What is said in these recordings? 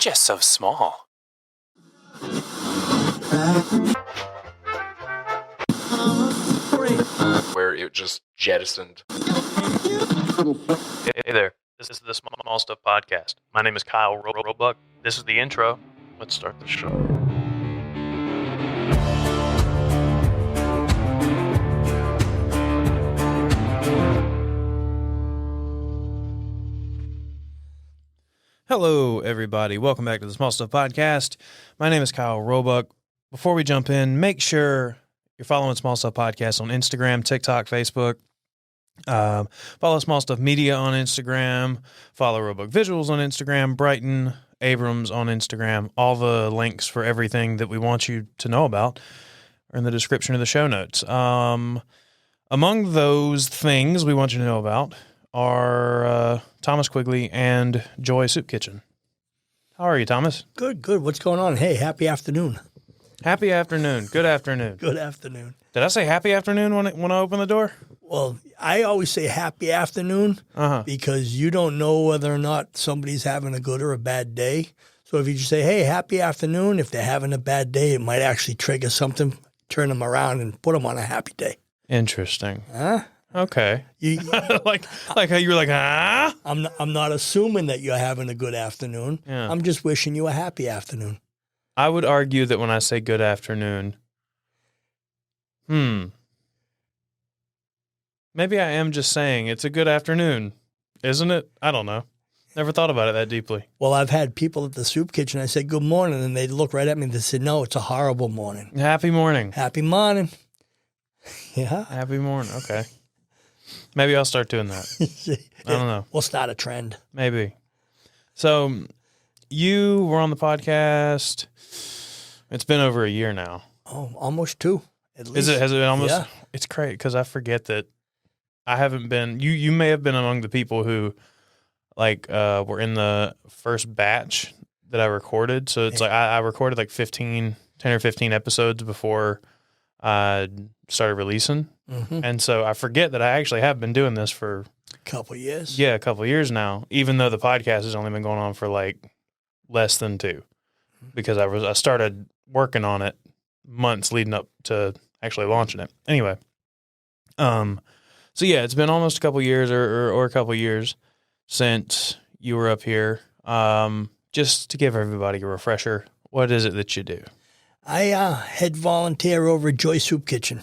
just so small. Where it just jettisoned. Hey there, this is the Small Stuff Podcast. My name is Kyle Roebuck. This is the intro. Let's start the show. Hello, everybody. Welcome back to the Small Stuff Podcast. My name is Kyle Roebuck. Before we jump in, make sure you're following Small Stuff Podcast on Instagram, TikTok, Facebook. Follow Small Stuff Media on Instagram. Follow Roebuck Visuals on Instagram. Brighton Abrams on Instagram. All the links for everything that we want you to know about are in the description of the show notes. Among those things we want you to know about are Thomas Quigley and Joy Soup Kitchen. How are you, Thomas? Good. What's going on? Hey, happy afternoon. Happy afternoon. Good afternoon. Good afternoon. Did I say happy afternoon when I opened the door? Well, I always say happy afternoon because you don't know whether or not somebody's having a good or a bad day. So if you just say, hey, happy afternoon, if they're having a bad day, it might actually trigger something, turn them around and put them on a happy day. Interesting. Huh? Okay. like how you were like, ah? I'm not assuming that you're having a good afternoon. Yeah. I'm just wishing you a happy afternoon. I would argue that when I say good afternoon, maybe I am just saying it's a good afternoon, isn't it? I don't know. Never thought about it that deeply. Well, I've had people at the soup kitchen. I said, good morning. And they look right at me and they said, no, it's a horrible morning. Happy morning. Happy morning. Yeah. Happy morning. Okay. Maybe I'll start doing that. I don't know. We'll start a trend. Maybe. So you were on the podcast. It's been over a year now. Oh, almost two. At least. Has it been almost? Yeah. It's great because I forget that I haven't been. You may have been among the people who were in the first batch that I recorded. So it's like I recorded like 10 or 15 episodes before I started releasing. Mm-hmm. And so I forget that I actually have been doing this for a couple of years. Yeah, a couple of years now, even though the podcast has only been going on for like less than 2, because I started working on it months leading up to actually launching it. Anyway, so yeah, it's been almost a couple of years or a couple of years since you were up here. Just to give everybody a refresher, what is it that you do? I head volunteer over at Joy Soup Kitchen.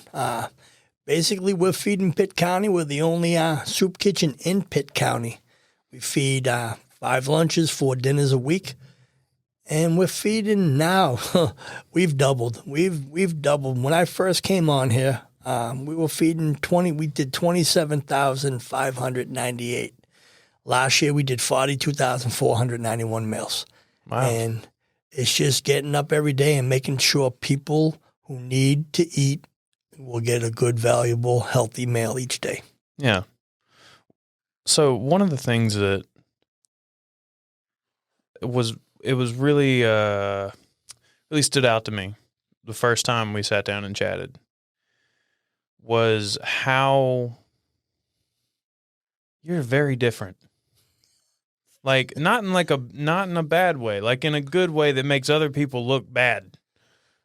Basically, we're feeding Pitt County. We're the only soup kitchen in Pitt County. We feed 5 lunches, 4 dinners a week. And we're feeding now. We've doubled. We've doubled. When I first came on here, we were feeding we did 27,598. Last year, we did 42,491 meals. Wow. And it's just getting up every day and making sure people who need to eat will get a good, valuable, healthy meal each day. Yeah. So one of the things that was really really stood out to me the first time we sat down and chatted was how you're very different. Like not in a bad way, like in a good way that makes other people look bad.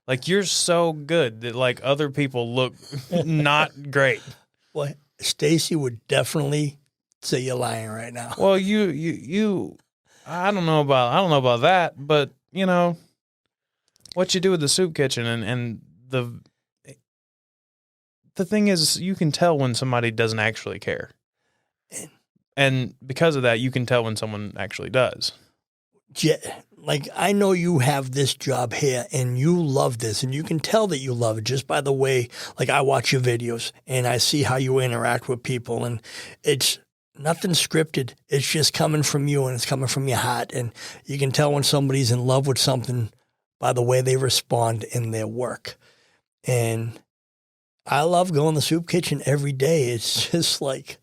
Like you're so good that like other people look not great. Well, Stacy would definitely say you're lying right now. Well, you I don't know about that, but you know what you do with the soup kitchen and the thing is you can tell when somebody doesn't actually care. And because of that, you can tell when someone actually does. Yeah, like I know you have this job here and you love this and you can tell that you love it just by the way, like I watch your videos and I see how you interact with people and it's nothing scripted. It's just coming from you and it's coming from your heart. And you can tell when somebody's in love with something by the way they respond in their work. And I love going to the soup kitchen every day. It's just like,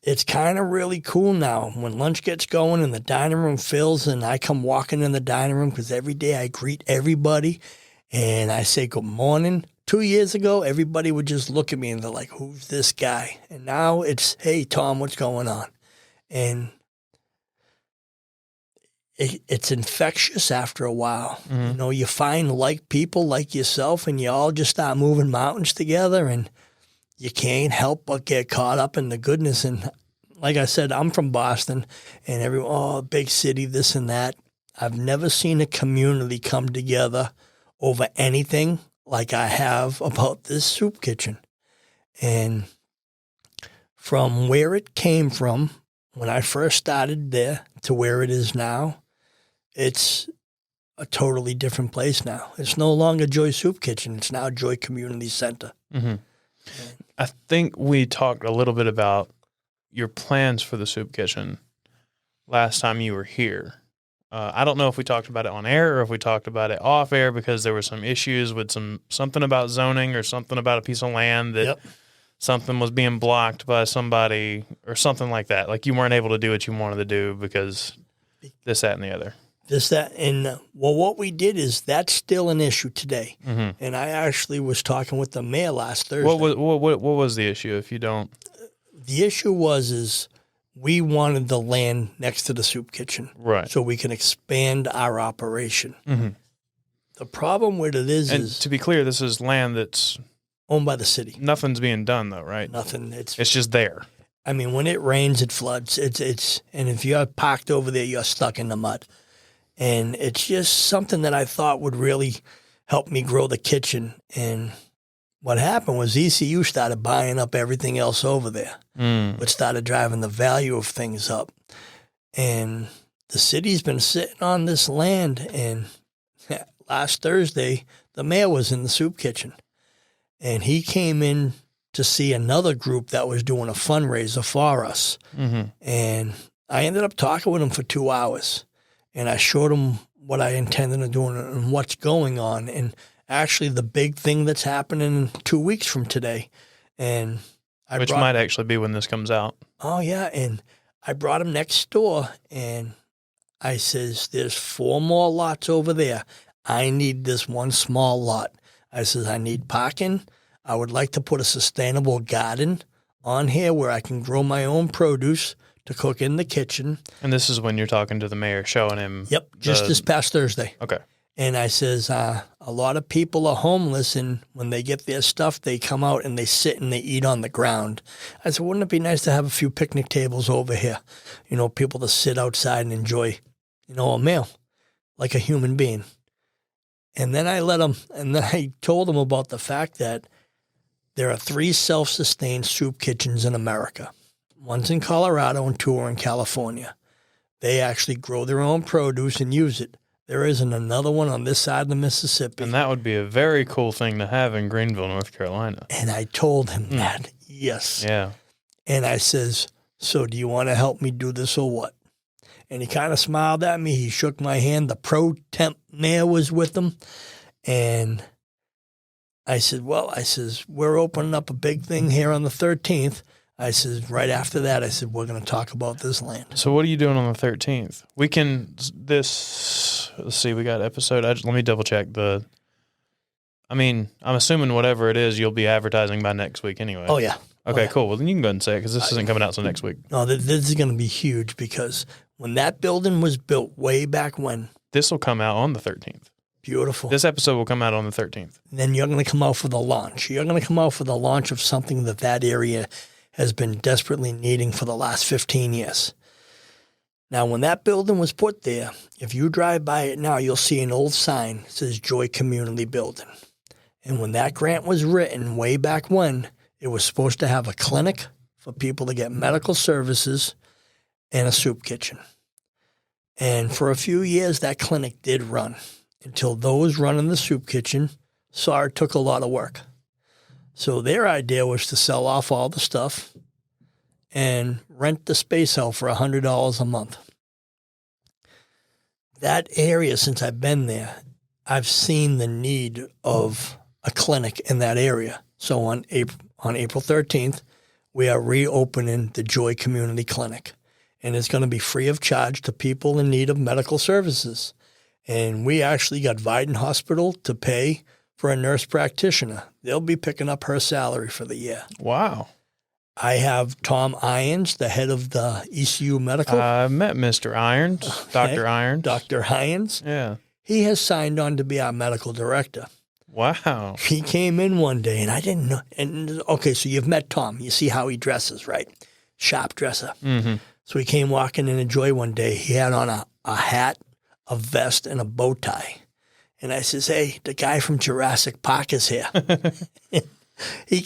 it's kind of really cool now when lunch gets going and the dining room fills and I come walking in the dining room because every day I greet everybody and I say good morning. 2 years ago, everybody would just look at me and they're like, who's this guy? And now it's, hey, Tom, what's going on? And it's infectious after a while. You know, you find like people like yourself, and you all just start moving mountains together, and you can't help but get caught up in the goodness. And like I said, I'm from Boston, and everyone, oh, big city, this and that. I've never seen a community come together over anything like I have about this soup kitchen. And from where it came from, when I first started there, to where it is now, it's a totally different place now. It's no longer Joy Soup Kitchen. It's now Joy Community Center. I think we talked a little bit about your plans for the soup kitchen last time you were here. I don't know if we talked about it on air or if we talked about it off air, because there were some issues with something about zoning or something about a piece of land that something was being blocked by somebody or something like that. Like you weren't able to do what you wanted to do because this, that, and the other. This, that, and well, what we did is that's still an issue today. And I actually was talking with the mayor last Thursday. What was the issue, if you don't? The issue is we wanted the land next to the soup kitchen, right, so we can expand our operation. The problem with it is to be clear, this is land that's owned by the city. Nothing's being done though, right? Nothing. It's just there. I mean, when it rains, it floods. It's and if you're parked over there, you're stuck in the mud. And it's just something that I thought would really help me grow the kitchen. And what happened was ECU started buying up everything else over there, which started driving the value of things up. And the city's been sitting on this land. And last Thursday, the mayor was in the soup kitchen. And he came in to see another group that was doing a fundraiser for us. And I ended up talking with him for 2 hours. And I showed him what I intended on doing and what's going on. And actually the big thing that's happening 2 weeks from today. And which might actually be when this comes out. Oh, yeah. And I brought him next door, and I says, there's 4 more lots over there. I need this one small lot. I says, I need parking. I would like to put a sustainable garden on here where I can grow my own produce to cook in the kitchen. And this is when you're talking to the mayor, showing him. Yep, just this past Thursday. Okay. And I says, a lot of people are homeless, and when they get their stuff, they come out and they sit and they eat on the ground. I said, wouldn't it be nice to have a few picnic tables over here? You know, people to sit outside and enjoy, you know, a meal like a human being. And then I told him about the fact that there are 3 self-sustained soup kitchens in America. One's in Colorado and 2 are in California. They actually grow their own produce and use it. There isn't another one on this side of the Mississippi. And that would be a very cool thing to have in Greenville, North Carolina. And I told him that, yes. Yeah. And I says, so do you want to help me do this or what? And he kind of smiled at me. He shook my hand. The pro temp mayor was with him. And I said, we're opening up a big thing here on the 13th. I said, right after that, I said, we're going to talk about this land. So what are you doing on the 13th? We can, let's see, we got episode, let me double check I'm assuming whatever it is, you'll be advertising by next week anyway. Oh, yeah. Okay, cool. Well, then you can go ahead and say it, because this isn't coming out till next week. No, this is going to be huge, because when that building was built way back when. This will come out on the 13th. Beautiful. This episode will come out on the 13th. Then you're going to come out for the launch. You're going to come out for the launch of something that area has been desperately needing for the last 15 years. Now, when that building was put there, if you drive by it now, you'll see an old sign that says Joy Community Building. And when that grant was written way back when, it was supposed to have a clinic for people to get medical services and a soup kitchen. And for a few years, that clinic did run until those running the soup kitchen saw it took a lot of work. So their idea was to sell off all the stuff and rent the space out for $100 a month. That area, since I've been there, I've seen the need of a clinic in that area. So on April 13th, we are reopening the Joy Community Clinic. And it's going to be free of charge to people in need of medical services. And we actually got Vidant Hospital to pay for a nurse practitioner. They'll be picking up her salary for the year. Wow. I have Tom Irons, the head of the ECU Medical. I met Mr. Irons, Dr. Irons. Dr. Irons. Yeah. He has signed on to be our medical director. Wow. He came in one day, and I didn't know. And okay, so you've met Tom. You see how he dresses, right? Sharp dresser. Mm-hmm. So he came walking in a Joy one day. He had on a hat, a vest, and a bow tie. And I says, hey, the guy from Jurassic Park is here.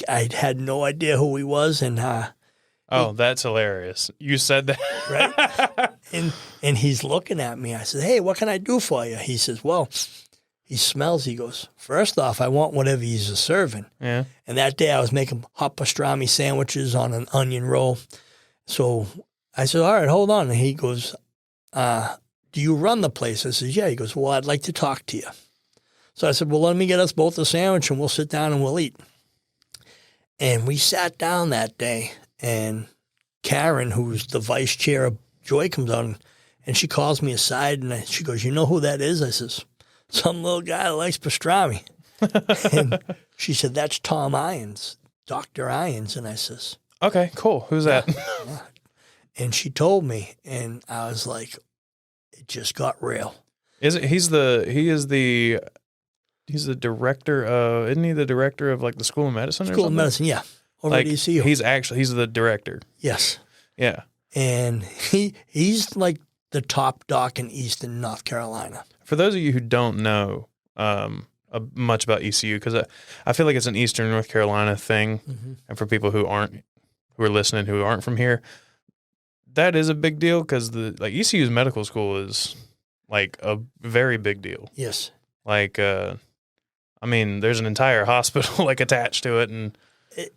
I had no idea who he was, and oh, that's hilarious. You said that. right? And he's looking at me. I said, hey, what can I do for you? He says, well, he smells. He goes, first off, I want whatever he's serving. Yeah. And that day I was making hot pastrami sandwiches on an onion roll. So I said, all right, hold on. And he goes, do you run the place? I said, yeah. He goes, well, I'd like to talk to you. So I said, well, let me get us both a sandwich and we'll sit down and we'll eat. And we sat down that day, and Karen, who's the vice chair of Joy, comes on, and she calls me aside, and she goes, you know who that is? I says, some little guy that likes pastrami. And she said, that's Tom Irons, Dr. Irons. And I says, Okay, cool. Who's that? yeah. And she told me, and I was like, it just got real. Is it? He's the director of, isn't he the director of like the School of Medicine or something? School of Medicine, yeah. Over Like, at ECU. he's the director. Yes. Yeah. And he's like the top doc in Eastern North Carolina. For those of you who don't know much about ECU, because I feel like it's an Eastern North Carolina thing, Mm-hmm. and for people who are listening who aren't from here, that is a big deal because ECU's medical school is like a very big deal. Yes. Like, I mean, there's an entire hospital like attached to it, and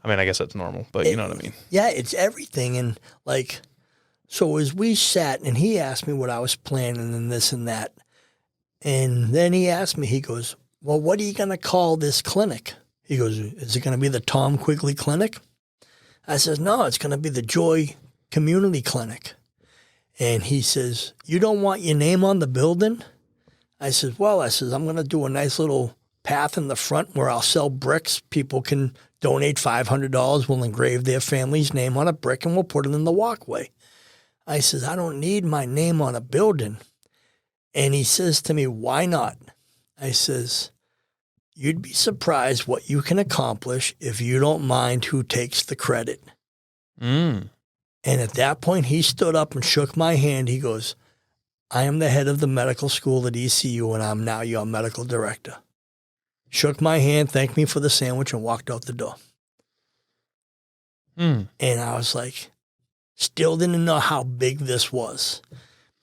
I mean, I guess that's normal, but you know what I mean. Yeah, it's everything. And like, so as we sat, and he asked me what I was planning and this and that, and then he asked me, he goes, well, what are you going to call this clinic? He goes, is it going to be the Tom Quigley Clinic? I says, no, it's going to be the Joy Community Clinic. And he says, you don't want your name on the building? I says, well, I'm going to do a nice little path in the front where I'll sell bricks. People can donate $500. We'll engrave their family's name on a brick and we'll put it in the walkway. I says, I don't need my name on a building. And he says to me, why not? I says, you'd be surprised what you can accomplish if you don't mind who takes the credit. Mm. And at that point, he stood up and shook my hand. He goes, I am the head of the medical school at ECU, and I'm now your medical director. Shook my hand, thanked me for the sandwich, and walked out the door. Mm. And I was like, still didn't know how big this was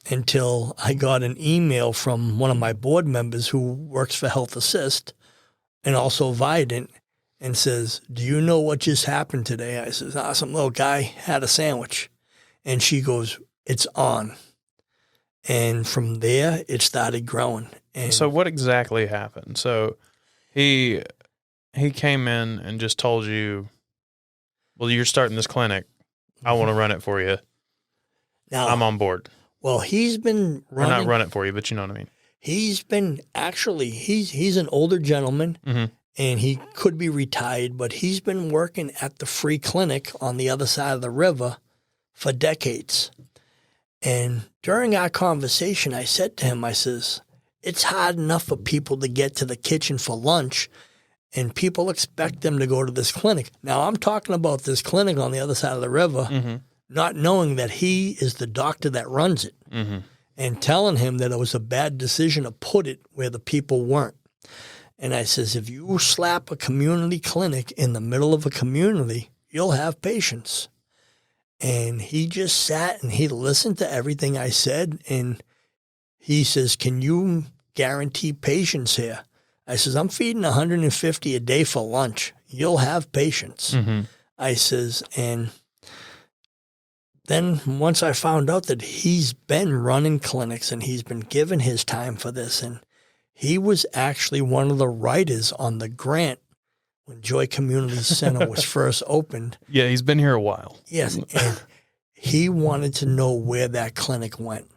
until I got an email from one of my board members who works for Health Assist and also Vidant and says, do you know what just happened today? I says, some little guy had a sandwich. And she goes, it's on. And from there, it started growing. And So what exactly happened? So he came in and just told you, well, you're starting this clinic. I want to run it for you. now, I'm on board. well, he's been Or not running. run it for you, but you know what I mean. He's been actually, he's an older gentleman. Mm-hmm. And he could be retired, but he's been working at the free clinic on the other side of the river for decades. And during our conversation, I said to him, I says, it's hard enough for people to get to the kitchen for lunch, and people expect them to go to this clinic. Now, I'm talking about this clinic on the other side of the river, Mm-hmm. not knowing that he is the doctor that runs it, Mm-hmm. and telling him that it was a bad decision to put it where the people weren't. And I says, if you slap a community clinic in the middle of a community, you'll have patients. And he just sat and he listened to everything I said. And he says, can you guarantee patients here? I says, I'm feeding 150 a day for lunch. You'll have patients. Mm-hmm. I says, and then once I found out that he's been running clinics and he's been given his time for this, and he was actually one of the writers on the grant when Joy Community Center was first opened. Yeah, he's been here a while. Yes, and he wanted to know where that clinic went.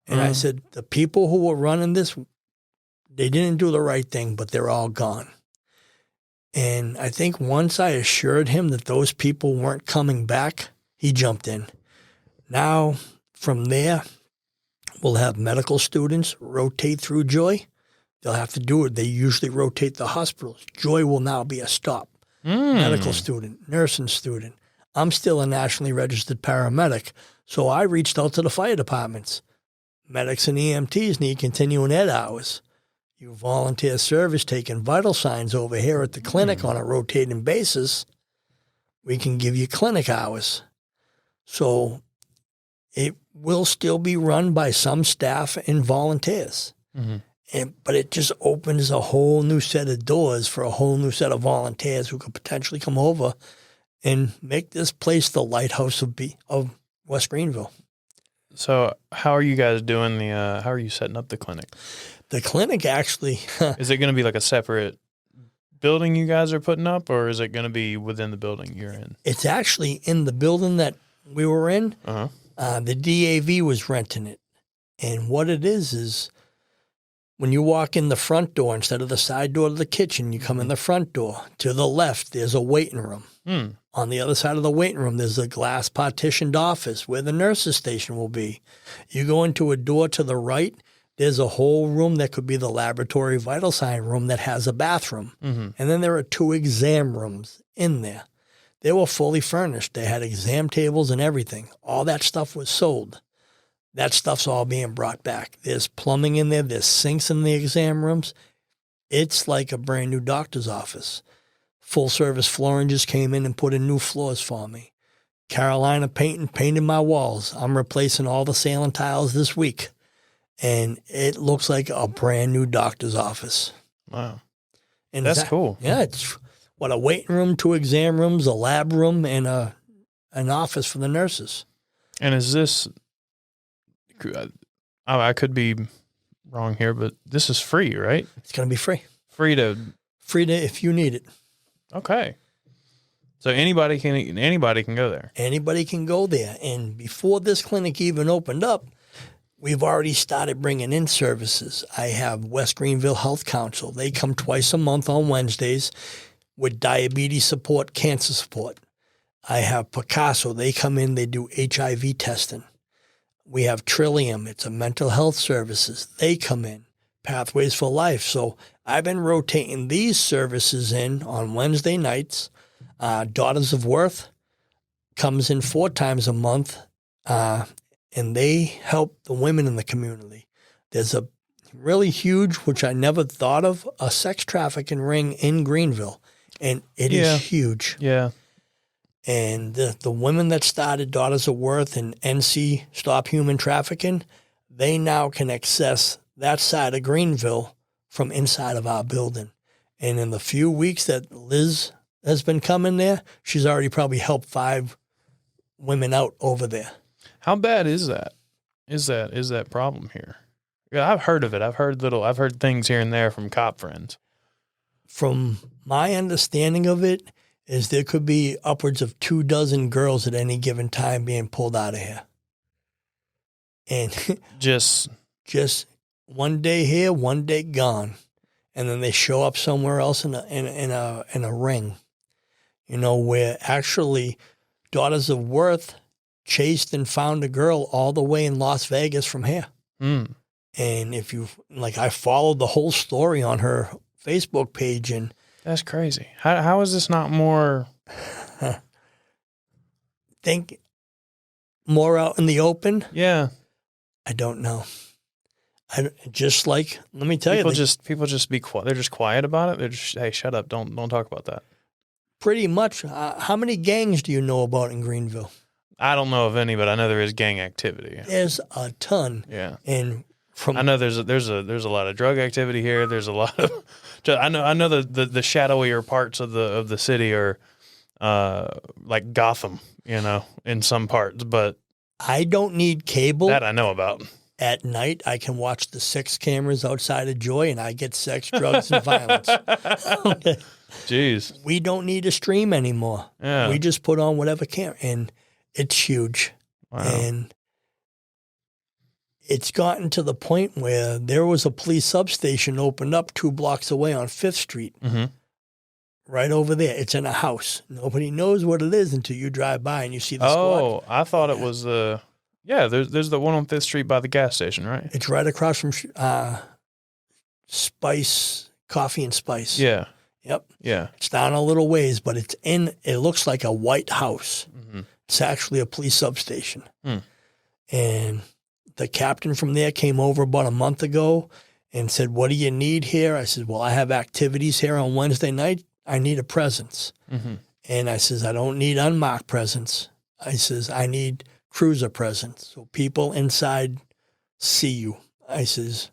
And I said, the people who were running this, they didn't do the right thing, but they're all gone. And I think once I assured him that those people weren't coming back, he jumped in. Now, from there, we'll have medical students rotate through Joy. They'll have to do it. They usually rotate the hospitals. Joy will now be a stop. Medical student, nursing student. I'm still a nationally registered paramedic, so I reached out to the fire departments. Medics and EMTs need continuing ed hours. You volunteer service taking vital signs over here at the clinic on a rotating basis, we can give you clinic hours. So it will still be run by some staff and volunteers. But it just opens a whole new set of doors for a whole new set of volunteers who could potentially come over and make this place the lighthouse of West Greenville. So how are you guys doing how are you setting up the clinic? The clinic actually... Is it going to be like a separate building you guys are putting up, or is it going to be within the building you're in? It's actually in the building that we were in. The DAV was renting it. And what it is when you walk in the front door, instead of the side door to the kitchen, you come in the front door. To the left, there's a waiting room. On the other side of the waiting room, there's a glass partitioned office where the nurse's station will be. You go into a door to the right, there's a whole room that could be the laboratory vital sign room that has a bathroom. And then there are 2 exam rooms in there. They were fully furnished. They had exam tables and everything. All that stuff was sold. That stuff's all being brought back. There's plumbing in there. There's sinks in the exam rooms. It's like a brand new doctor's office. Full service flooring just came in and put in new floors for me. Carolina painted my walls. I'm replacing all the ceiling tiles this week. And it looks like a brand new doctor's office. Wow. And that's cool. Yeah, it's a waiting room, 2 exam rooms, a lab room, and an office for the nurses. And is this, I could be wrong here, but this is free, right? It's going to be free. Free to if you need it. Okay. So anybody can go there. Anybody can go there. And before this clinic even opened up, we've already started bringing in services. I have West Greenville Health Council. They come twice a month on Wednesdays with diabetes support, cancer support. I have Picasso. They come in, they do HIV testing. We have Trillium. It's a mental health services. They come in. Pathways for Life. So I've been rotating these services in on Wednesday nights. Daughters of Worth comes in 4 times a month, and they help the women in the community. There's a really huge, which I never thought of, a sex trafficking ring in Greenville, and it is huge. Yeah. And the women that started Daughters of Worth and NC Stop Human Trafficking, they now can access that side of Greenville from inside of our building. And in the few weeks that Liz has been coming there, she's already probably helped 5 women out over there. How bad is that? Is that problem here? Yeah, I've heard of it. I've heard things here and there from cop friends. From my understanding of it, is there could be upwards of 24 girls at any given time being pulled out of here. And just one day here, one day gone. And then they show up somewhere else in a ring. You know, where actually Daughters of Worth chased and found a girl all the way in Las Vegas from here. And if you, I followed the whole story on her Facebook page, and that's crazy. How is this not more? Think more out in the open? Yeah. I don't know. Let me tell you. People just be quiet. They're just quiet about it. They're just, hey, shut up. Don't talk about that. Pretty much. How many gangs do you know about in Greenville? I don't know of any, but I know there is gang activity. There's a ton. Yeah. And I know there's a lot of drug activity here. There's a lot of I know the shadowier parts of the city are like Gotham, in some parts, but I don't need cable. That I know about. At night, I can watch the 6 cameras outside of Joy, and I get sex, drugs, and violence. Okay. Jeez. We don't need a stream anymore. Yeah. We just put on whatever camera, and it's huge. Wow. And it's gotten to the point where there was a police substation opened up 2 blocks away on 5th Street. right over there. It's in a house. Nobody knows what it is until you drive by and you see the squad. Oh, I thought it was the there's the one on 5th Street by the gas station, right? It's right across from Spice Coffee and Spice. Yeah. Yep. Yeah. It's down a little ways, but it looks like a white house. Mm-hmm. It's actually a police substation. Hmm. And the captain from there came over about a month ago and said, "What do you need here?" I said, "Well, I have activities here on Wednesday night. I need a presence." Mm-hmm. And I says, "I don't need unmarked presents." I says, "I need cruiser presents. So people inside see you." I says,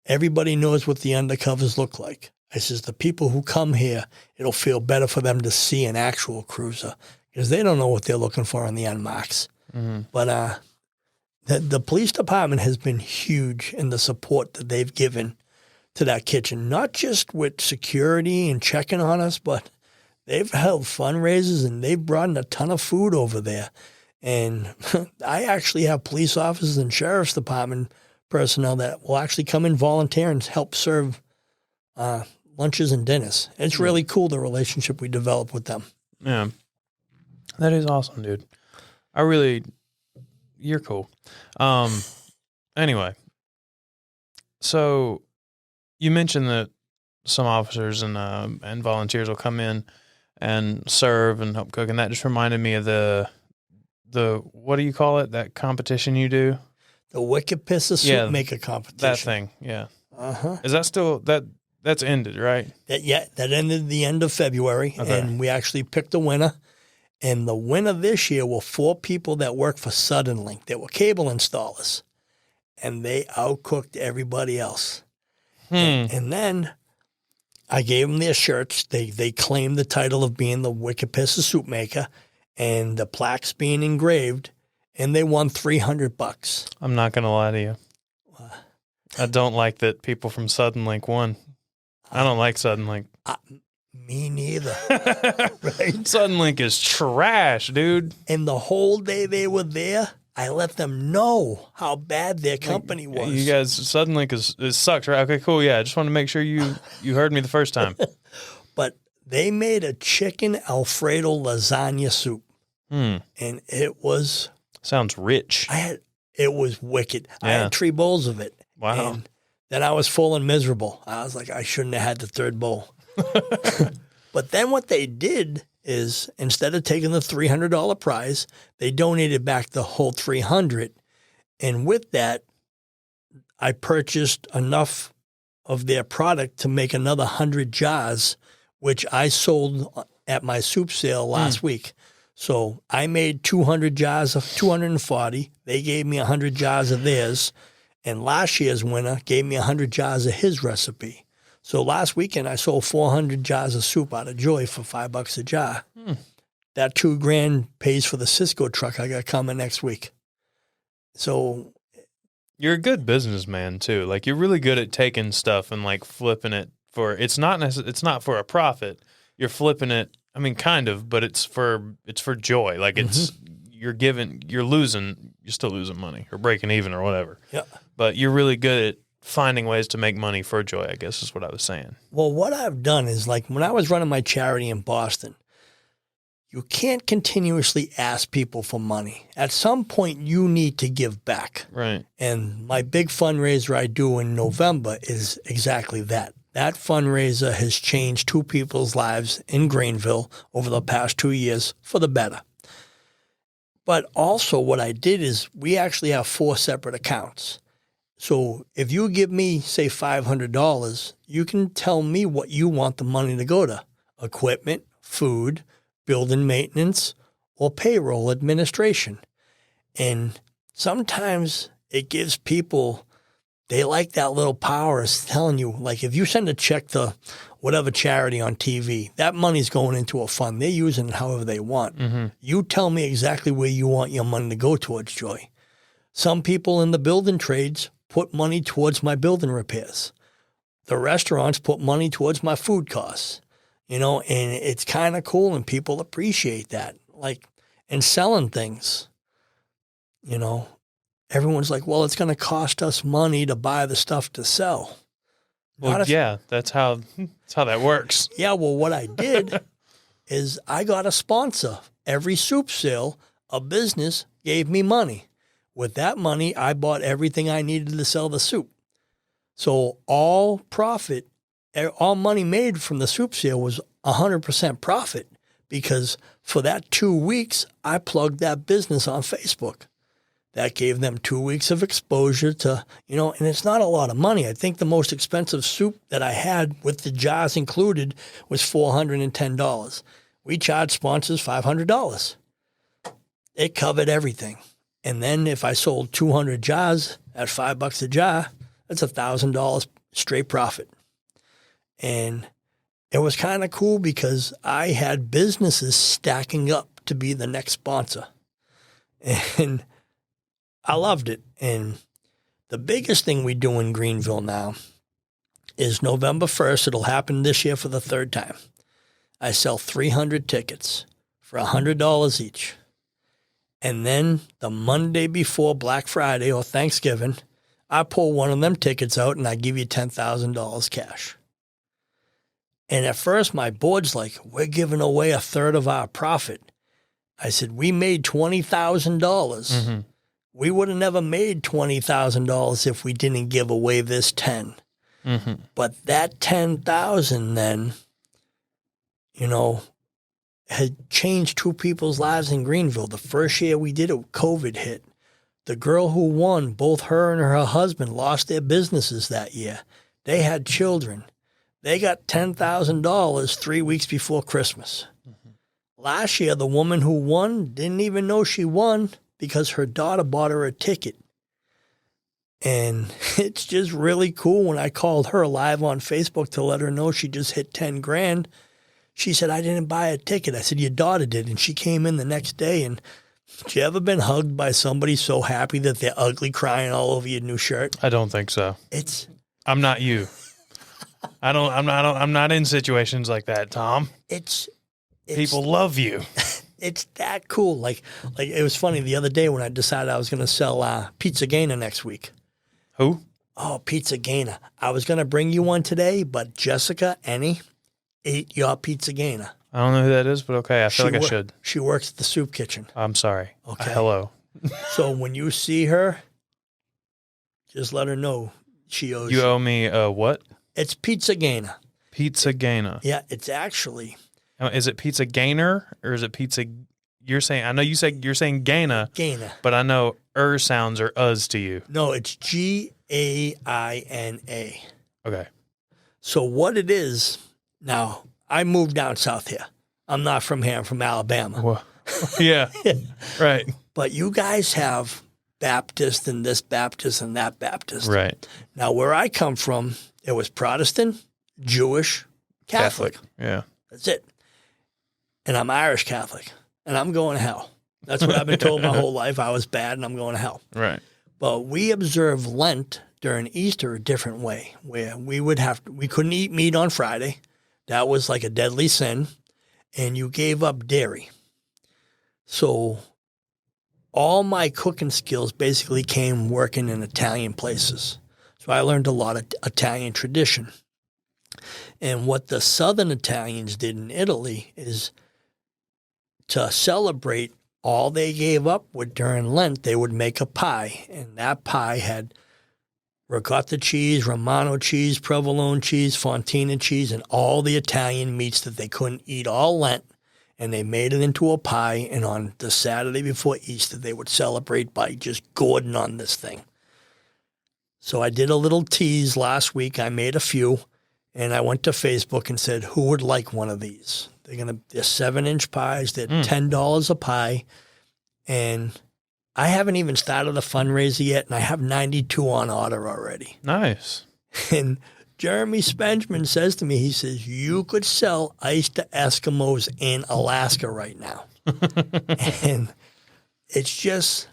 "Everybody knows what the undercovers look like." I says, "The people who come here, it'll feel better for them to see an actual cruiser because they don't know what they're looking for on the unmarks." Mm-hmm. But the police department has been huge in the support that they've given to that kitchen, not just with security and checking on us, but they've held fundraisers and they've brought in a ton of food over there. And I actually have police officers and sheriff's department personnel that will actually come and volunteer and help serve lunches and dinners. It's really cool, the relationship we develop with them. Yeah. That is awesome, dude. You're cool. Anyway, so you mentioned that some officers and volunteers will come in and serve and help cook, and that just reminded me of the what do you call it? That competition you do? The Wicked Pizza Soup Maker competition. That thing, yeah. Uh-huh. Is that still that's ended, right? That ended the end of February, Okay. and we actually picked a winner. And the winner this year were 4 people that work for Suddenlink. They were cable installers, and they outcooked everybody else. And then I gave them their shirts. They claimed the title of being the Wicked Pizza Soup Maker, and the plaques being engraved, and they won $300. I'm not gonna lie to you. I don't like that people from Suddenlink won. I don't like Suddenlink. Me neither. Right? Suddenlink is trash, dude. And the whole day they were there, I let them know how bad their company was. You guys, Suddenlink is sucks, right? Okay, cool. Yeah, I just want to make sure you heard me the first time. But they made a chicken Alfredo lasagna soup, and it was Sounds rich. it was wicked. I Yeah. had 3 bowls of it. Wow. And then I was full and miserable. I was like, I shouldn't have had the 3rd bowl. But then what they did is, instead of taking the $300 prize, they donated back the whole $300. And with that, I purchased enough of their product to make another 100 jars, which I sold at my soup sale last week. So I made 200 jars of 240. They gave me 100 jars of theirs. And last year's winner gave me 100 jars of his recipe. So last weekend I sold 400 jars of soup out of Joy for $5 a jar. That $2,000 pays for the Cisco truck I got coming next week. So You're a good businessman too. Like you're really good at taking stuff and like flipping it for. It's not for a profit. You're flipping it. I mean, kind of, but it's for joy. Like it's you're still losing money or breaking even or whatever. yeah. But you're really good at finding ways to make money for joy, I guess is what I was saying. Well, what I've done is, like, when I was running my charity in Boston, you can't continuously ask people for money. At some point, you need to give back. Right. And my big fundraiser I do in November is exactly that. That fundraiser has changed 2 people's lives in Greenville over the past 2 years for the better. But also what I did is we actually have 4 separate accounts. So if you give me, say, $500, you can tell me what you want the money to go to: equipment, food, building maintenance, or payroll administration. And sometimes it gives people, they like that little power of telling you, like, if you send a check to whatever charity on TV, that money's going into a fund. They're using it however they want. You tell me exactly where you want your money to go towards, Joy. Some people in the building trades put money towards my building repairs. The restaurants put money towards my food costs, and it's kind of cool and people appreciate that. Like, and selling things, everyone's like, well, it's going to cost us money to buy the stuff to sell. Well, yeah, that's how that works. Yeah, well, what I did is I got a sponsor. Every soup sale, a business gave me money. With that money, I bought everything I needed to sell the soup. So all profit, all money made from the soup sale was 100% profit, because for that 2 weeks, I plugged that business on Facebook. That gave them 2 weeks of exposure to, and it's not a lot of money. I think the most expensive soup that I had with the jars included was $410. We charged sponsors $500. It covered everything. And then if I sold 200 jars at $5 a jar, that's $1,000 straight profit. And it was kind of cool because I had businesses stacking up to be the next sponsor. And I loved it. And the biggest thing we do in Greenville now is November 1st. It'll happen this year for the third time. I sell 300 tickets for $100 each. And then the Monday before Black Friday or Thanksgiving, I pull one of them tickets out and I give you $10,000 cash. And at first my board's like, we're giving away a third of our profit. I said, we made $20,000. Mm-hmm. We would have never made $20,000 if we didn't give away this 10. Mm-hmm. But that 10,000 then, had changed two people's lives in Greenville. The first year we did it, COVID hit. The girl who won, both her and her husband lost their businesses that year. They had children. They got $10,000 3 weeks before Christmas. Mm-hmm. Last year, the woman who won didn't even know she won because her daughter bought her a ticket. And it's just really cool. When I called her live on Facebook to let her know she just hit 10 grand, she said, I didn't buy a ticket. I said, your daughter did. And she came in the next day. And have you ever been hugged by somebody so happy that they're ugly crying all over your new shirt? I don't think so. I'm not you. I'm not in situations like that, Tom. It's people love you. It's that cool. Like it was funny the other day when I decided I was going to sell Pizzagana next week. Who? Oh, Pizzagana. I was going to bring you one today, but Jessica Ennie ate your Pizzagana. I don't know who that is, but okay. I feel like I should. She works at the soup kitchen. I'm sorry. Okay. Hello. So when you see her, just let her know she owes you. You owe me what? It's Pizzagana. Pizzagana. Yeah, it's actually. Is it Pizza Gainer or is it Pizza? You're saying, I know you're saying Gana. Gana. But I know sounds are us to you. No, it's Gaina. Okay. So what it is, now, I moved down south here. I'm not from here. I'm from Alabama. Well, yeah. Right. But you guys have Baptist and this Baptist and that Baptist. Right. Now, where I come from, it was Protestant, Jewish, Catholic. Yeah. That's it. And I'm Irish Catholic. And I'm going to hell. That's what I've been told my whole life. I was bad and I'm going to hell. Right. But we observe Lent during Easter a different way, where we couldn't eat meat on Friday. That was like a deadly sin. And you gave up dairy. So all my cooking skills basically came working in Italian places. So I learned a lot of Italian tradition. And what the Southern Italians did in Italy is to celebrate all they gave up with during Lent, they would make a pie. And that pie had ricotta cheese, Romano cheese, provolone cheese, fontina cheese, and all the Italian meats that they couldn't eat all Lent. And they made it into a pie. And on the Saturday before Easter, they would celebrate by just gorging on this thing. So I did a little tease last week. I made a few. And I went to Facebook and said, who would like one of these? They're 7-inch pies. They're $10 a pie. And I haven't even started a fundraiser yet, and I have 92 on order already. Nice. And Jeremy Spengeman says to me, he says, you could sell ice to Eskimos in Alaska right now. And it's just,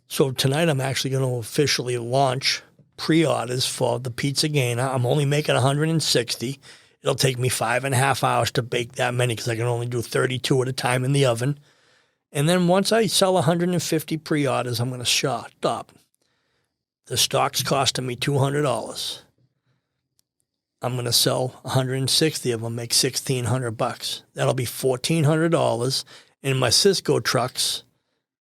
so tonight I'm actually going to officially launch pre-orders for the Pizzagana. I'm only making 160. It'll take me 5.5 hours to bake that many because I can only do 32 at a time in the oven. And then once I sell 150 pre-orders, I'm going to stop. The stock's costing me $200. I'm going to sell 160 of them, make $1,600. That'll be $1,400. And my Cisco trucks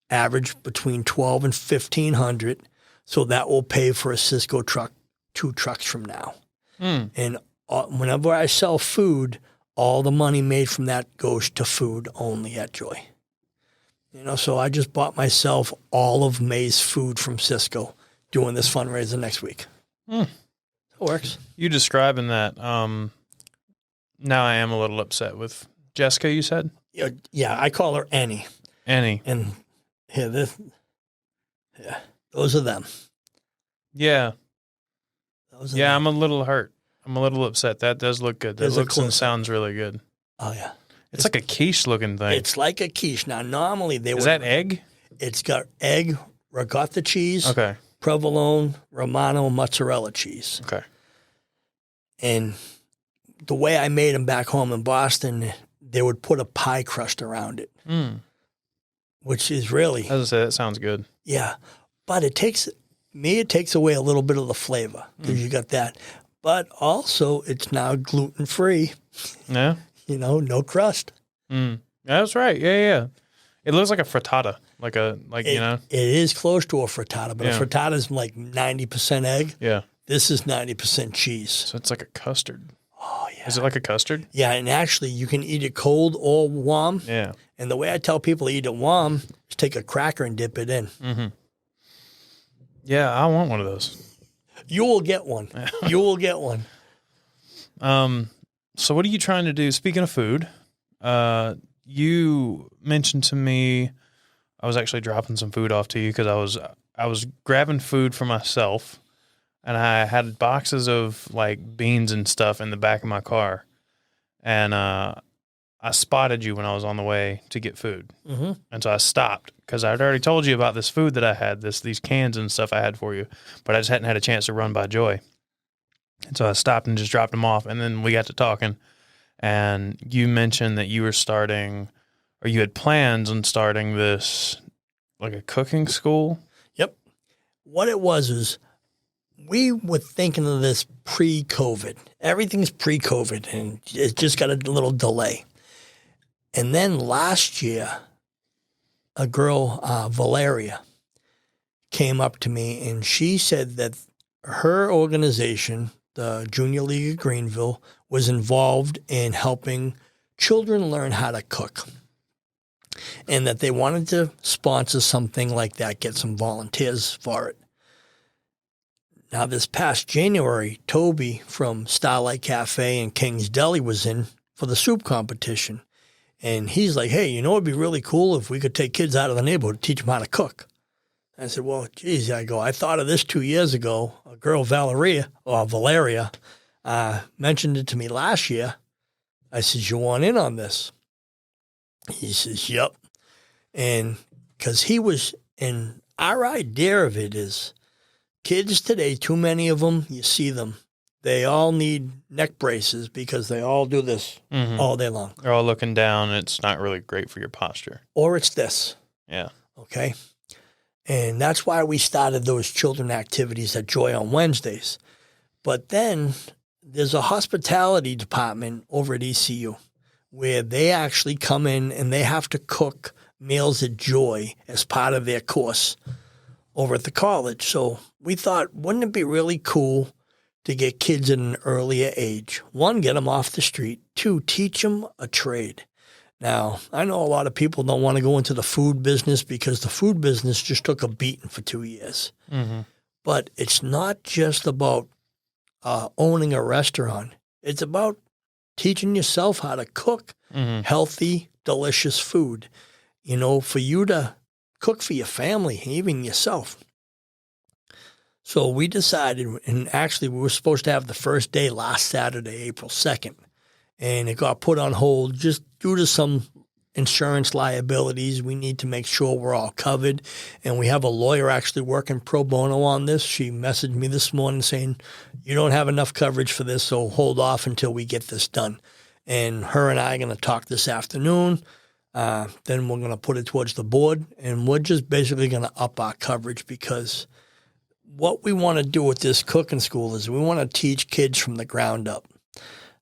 average between $1,200 and $1,500. So that will pay for a Cisco truck 2 trucks from now. And whenever I sell food, all the money made from that goes to food only at Joy. So I just bought myself all of May's food from Cisco doing this fundraiser next week. It works. You describing that, now I am a little upset with Jessica, you said? Yeah, I call her Annie. Annie. And those are them. Yeah. Those are Yeah, them. I'm a little hurt. I'm a little upset. That does look good. That There's a looks and close-up. sounds really good. Oh, yeah. It's like a quiche looking thing. It's like a quiche. Now, normally they Is that egg? It's got egg, ricotta cheese, Okay. provolone, Romano, mozzarella cheese. Okay. And the way I made them back home in Boston, they would put a pie crust around it, which is really, As I said, that sounds good. yeah. But it takes away a little bit of the flavor because you got that. But also, it's now gluten-free, Yeah. no crust. That's right. Yeah. It looks like a frittata. It is close to a frittata, but Yeah. a frittata is like 90% egg. Yeah. This is 90% cheese. So it's like a custard. Oh, yeah. Is it like a custard? Yeah, and actually, you can eat it cold or warm. Yeah. And the way I tell people to eat it warm is take a cracker and dip it in. Yeah, I want one of those. You will get one. You will get one. So what are you trying to do? Speaking of food, you mentioned to me, I was actually dropping some food off to you because I was grabbing food for myself, and I had boxes of like beans and stuff in the back of my car, and I spotted you when I was on the way to get food, and so I stopped because I'd already told you about this food that I had, these cans and stuff I had for you, but I just hadn't had a chance to run by Joy. And so I stopped and just dropped them off. And then we got to talking. And you mentioned that you were starting, or you had plans on starting this, like a cooking school. Yep. What it was is we were thinking of this pre-COVID. Everything's pre-COVID, and it just got a little delay. And then last year, a girl, Valeria, came up to me, and she said that her organization, the Junior League of Greenville, was involved in helping children learn how to cook, and that they wanted to sponsor something like that, get some volunteers for it. Now, this past January, Toby from Starlight Cafe and King's Deli was in for the soup competition. And he's like, hey, it'd be really cool if we could take kids out of the neighborhood and teach them how to cook. I said, well, geez, I thought of this 2 years ago. A girl, Valeria, mentioned it to me last year. I said, you want in on this? He says, yep. And because and our idea of it is kids today, too many of them, you see them, they all need neck braces because they all do this all day long. They're all looking down. It's not really great for your posture. Or it's this. Yeah. Okay. And that's why we started those children activities at Joy on Wednesdays. But then there's a hospitality department over at ECU where they actually come in and they have to cook meals at Joy as part of their course over at the college. So we thought, wouldn't it be really cool to get kids at an earlier age? 1, get them off the street. 2, teach them a trade. Now, I know a lot of people don't want to go into the food business because the food business just took a beating for 2 years. But it's not just about owning a restaurant. It's about teaching yourself how to cook healthy, delicious food, for you to cook for your family, even yourself. So we decided, and actually we were supposed to have the first day last Saturday, April 2nd, and it got put on hold just due to some insurance liabilities. We need to make sure we're all covered, and we have a lawyer actually working pro bono on this. She messaged me this morning saying, you don't have enough coverage for this, so hold off until we get this done. And her and I are going to talk this afternoon. Then we're going to put it towards the board, and we're just basically going to up our coverage because what we want to do with this cooking school is we want to teach kids from the ground up.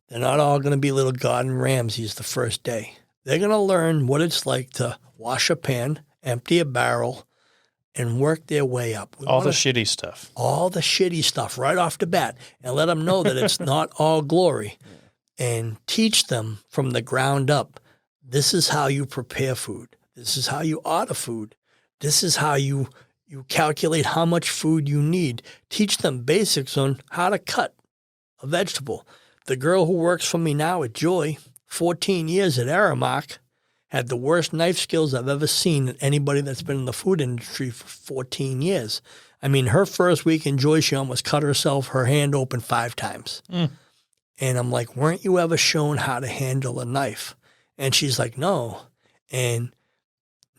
They're not all going to be little Gordon Ramsays the first day. They're going to learn what it's like to wash a pan, empty a barrel, and work their way up. All the shitty stuff. All the shitty stuff right off the bat, and let them know that it's not all glory. And teach them from the ground up, this is how you prepare food. This is how you order food. This is how you calculate how much food you need. Teach them basics on how to cut a vegetable. The girl who works for me now at Joy, 14 years at Aramark, had the worst knife skills I've ever seen in anybody that's been in the food industry for 14 years. I mean, her first week in Joy, she almost cut her hand open 5 times. And I'm like, weren't you ever shown how to handle a knife? And she's like, no. And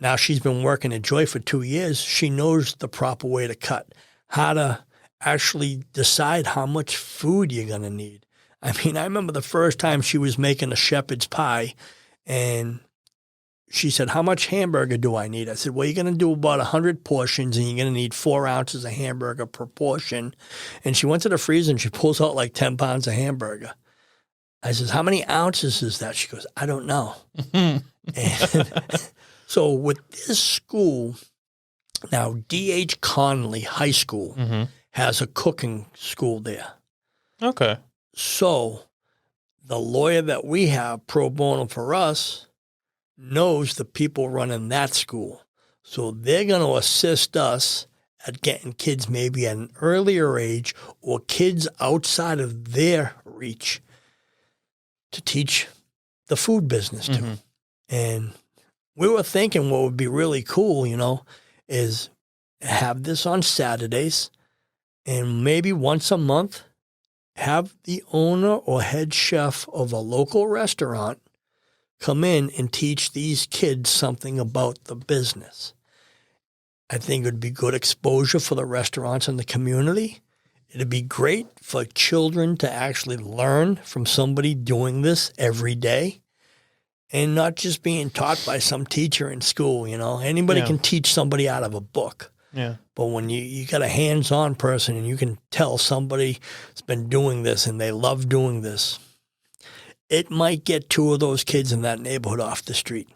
now she's been working at Joy for 2 years. She knows the proper way to cut, how to actually decide how much food you're going to need. I mean, I remember the first time she was making a shepherd's pie, and she said, how much hamburger do I need? I said, well, you're going to do about 100 portions, and you're going to need 4 ounces of hamburger per portion. And she went to the freezer, and she pulls out like 10 pounds of hamburger. I says, how many ounces is that? She goes, I don't know. And so with this school, now D.H. Conley High School has a cooking school there. Okay. So the lawyer that we have pro bono for us knows the people running that school. So they're going to assist us at getting kids maybe at an earlier age or kids outside of their reach to teach the food business to. And we were thinking what would be really cool, is have this on Saturdays and maybe once a month have the owner or head chef of a local restaurant come in and teach these kids something about the business. I think it would be good exposure for the restaurants in the community. It'd be great for children to actually learn from somebody doing this every day and not just being taught by some teacher in school. Anybody can teach somebody out of a book. Yeah. But when you got a hands-on person and you can tell somebody's been doing this and they love doing this, it might get 2 of those kids in that neighborhood off the street.